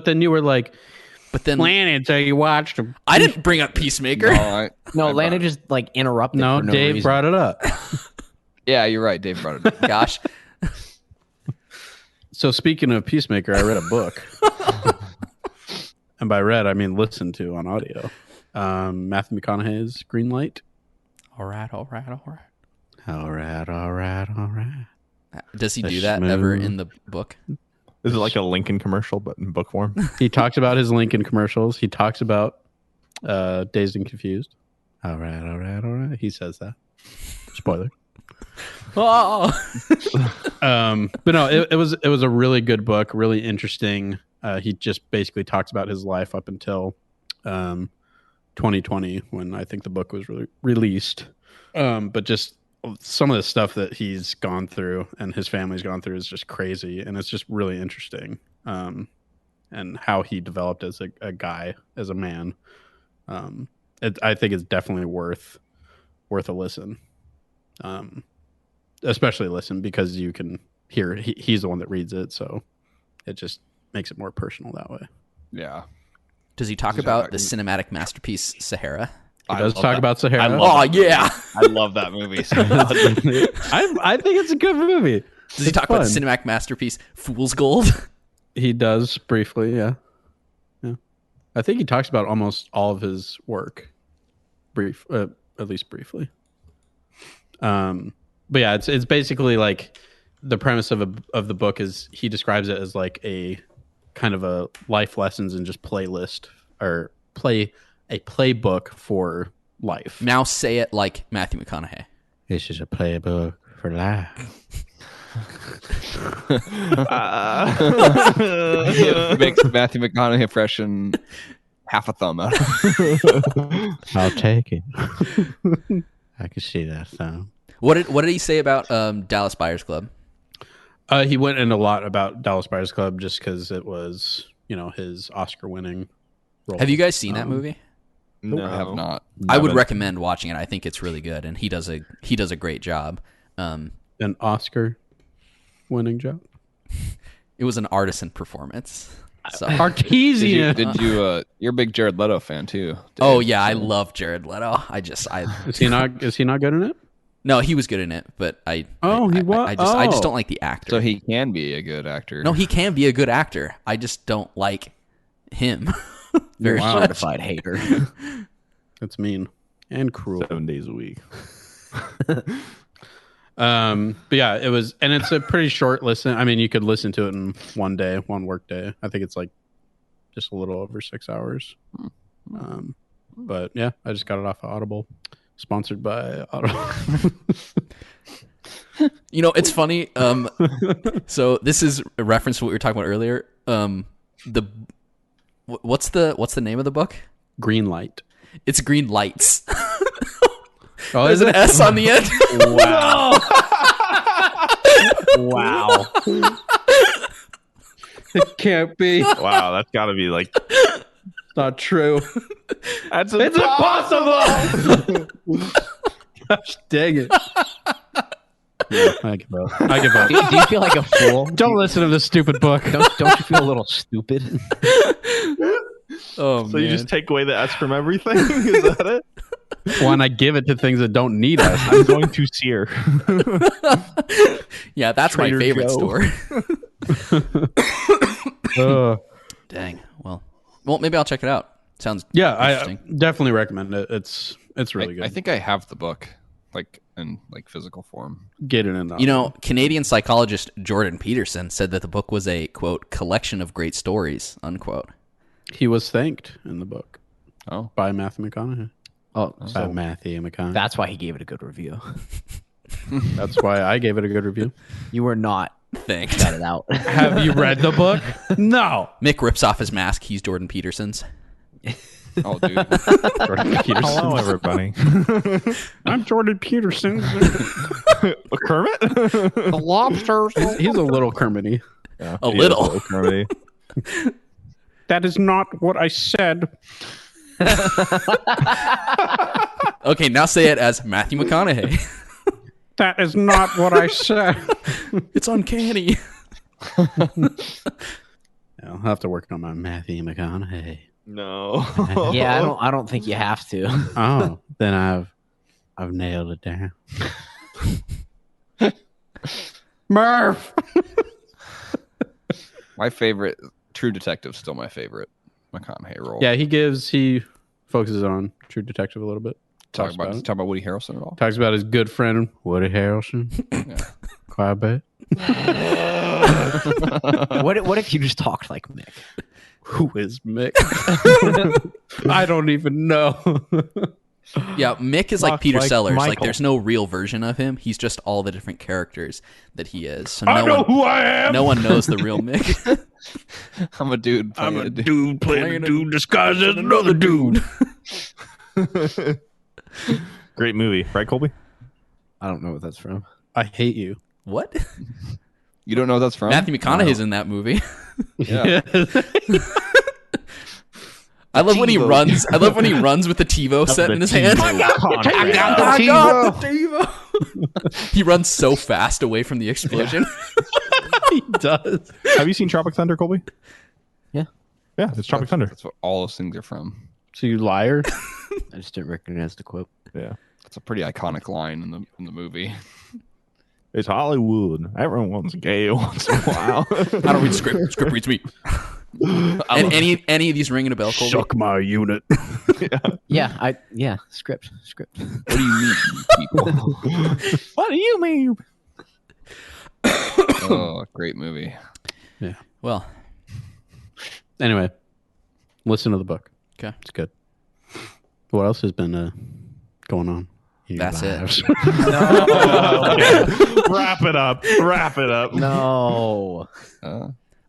then you were like, then Landon, so you watched him. I didn't bring up Peacemaker. No, Landon just like interrupted. No, for no Dave reason. brought it up. Yeah, you're right. Dave brought it up. Gosh. So speaking of Peacemaker, I read a book. And by read, I mean listened to on audio. Matthew McConaughey's Greenlight. All right. All right. Does he do A that ever schmoo. in the book? Is it like a Lincoln commercial, but in book form? He talks about his Lincoln commercials. He talks about Dazed and Confused. All right. He says that. Spoiler. Oh. But no, it was a really good book, really interesting. He just basically talks about his life up until 2020, when I think the book was really released. But just some of the stuff that he's gone through and his family's gone through is just crazy, and it's just really interesting. And how he developed as a guy, as a man. I think it's definitely worth a listen. Especially listen because you can hear he's the one that reads it, so it just makes it more personal that way. Yeah. Does he talk about the cinematic masterpiece Sahara? He does talk about Sahara. Oh, yeah. I love that movie. So much. I think it's a good movie. Does he talk about the cinematic masterpiece Fool's Gold? He does briefly, yeah. I think he talks about almost all of his work, at least briefly. But yeah, it's basically like the premise of the book is he describes it as like a kind of a life lessons and just playlist or a playbook for life. Now say it like Matthew McConaughey. This is a playbook for life. Makes Matthew McConaughey impression half a thumb out. I'll take it. I can see that thumb. What did he say about Dallas Buyers Club? He went in a lot about Dallas Buyers Club just because it was, his Oscar-winning role. Have you guys seen that movie? No, I have not. I would recommend watching it. I think it's really good, and he does a great job. An Oscar-winning job? It was an artisan perforance. So. Artesian. Did you? You're a big Jared Leto fan too. Dave. Oh yeah, I love Jared Leto. Is he not good in it? No, he was good in it, but he was. I just don't like the actor. So he can be a good actor. No, he can be a good actor. I just don't like him. You're a Wow. certified hater. That's mean and cruel. 7 days a week. But yeah, it was, and it's a pretty short listen. I mean, you could listen to it in one work day. I think it's like just a little over 6 hours. But yeah, I just got it off of Audible, sponsored by Audible. It's funny. So this is a reference to what we were talking about earlier. What's the name of the book? Greenlight. It's Greenlights. Oh, There's an S on the end. Wow. It can't be. Wow, that's got to be like Not true. that's It's impossible. Gosh, dang it. Yeah, I give up. Do you feel like a fool? Don't listen to this stupid book. Don't you feel a little stupid? Oh, So you just take away the S from everything? Is that it? When I give it to things that don't need us. I'm going to Sear. Yeah, that's Trader my favorite Joe. store. Dang. Well, maybe I'll check it out. Sounds Yeah, I interesting. definitely recommend it. It's really good. I think I have the book, like in physical form. Get it in the Canadian psychologist Jordan Peterson said that the book was a, quote, collection of great stories, unquote. He was thanked in the book Oh, by Matthew McConaughey. Oh, By so Matthew McConaughey. that's why he gave it a good review. That's why I gave it a good review. You were not Thanks. cut it out. Have you read the book? No. Mick rips off his mask. He's Jordan Peterson's. Oh, dude. Jordan Peterson. Hello, everybody. I'm Jordan Peterson. Kermit? The lobsters. He's a little Kermity. Yeah, A he is little. Kermit. That is not what I said. Okay, now say it as Matthew McConaughey. That is not what I said. It's uncanny. I'll have to work on my Matthew McConaughey. No. Yeah, I don't think you have to. Oh, then I've nailed it down. Murph. My favorite, True Detective, still my favorite McConaughey role. Yeah, he focuses on True Detective a little bit. Talk about Woody Harrelson at all. Talks about his good friend Woody Harrelson. Yeah. Quite a bit. What if you just talked like Mick? Who is Mick? I don't even know. Yeah, Mick is like Peter like Sellers. Like, Michael. there's no real version of him. He's just all the different characters that he is. So I know who I am. no one knows the real Mick. I'm a dude playing I'm a dude playing a dude disguised as another dude. Great movie, right, Colby? I don't know what that's from. I hate you. What? You don't know what that's from? Matthew McConaughey's in that movie. Yeah. I love when he runs. I love when he runs with the TiVo set in his hand. I got the TiVo. He runs so fast away from the explosion. He does. Have you seen Tropic Thunder, Colby? Yeah. Yeah, it's Tropic Thunder. That's what all those things are from. So you liar. I just didn't recognize the quote. Yeah. That's a pretty iconic line in the movie. It's Hollywood. Everyone's gay once in a while. I don't read script. Script reads me. And any of these ringing a bell, Colby? Suck my unit. Yeah, script. What do you mean, people? What do you mean? Oh, great movie. Yeah. Well, Anyway, listen to the book. okay. It's good. What else has been going on? in your That's it. lives? Wrap it up. Wrap it up. No.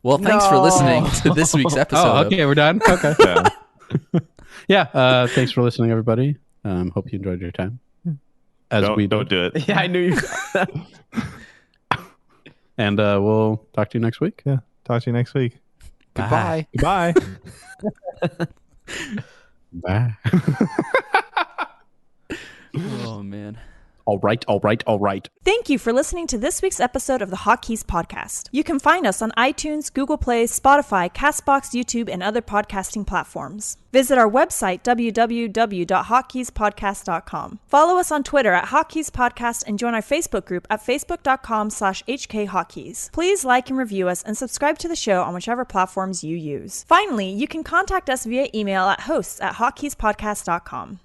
Well, thanks for listening to this week's episode. Oh, okay, we're done. Okay. Yeah. Yeah. Thanks for listening, everybody. Hope you enjoyed your time. As we Don't do it. Yeah, I knew you. And we'll talk to you next week. Yeah. Talk to you next week. Goodbye. Goodbye. Bye. Oh, man. All right. Thank you for listening to this week's episode of the Hotkeys podcast. You can find us on iTunes, Google Play, Spotify, CastBox, YouTube, and other podcasting platforms. Visit our website, www.hotkeyspodcast.com. Follow us on Twitter at Hotkeys Podcast and join our Facebook group at facebook.com/HKHotkeys. Please like and review us and subscribe to the show on whichever platforms you use. Finally, you can contact us via email at hosts@hotkeyspodcast.com.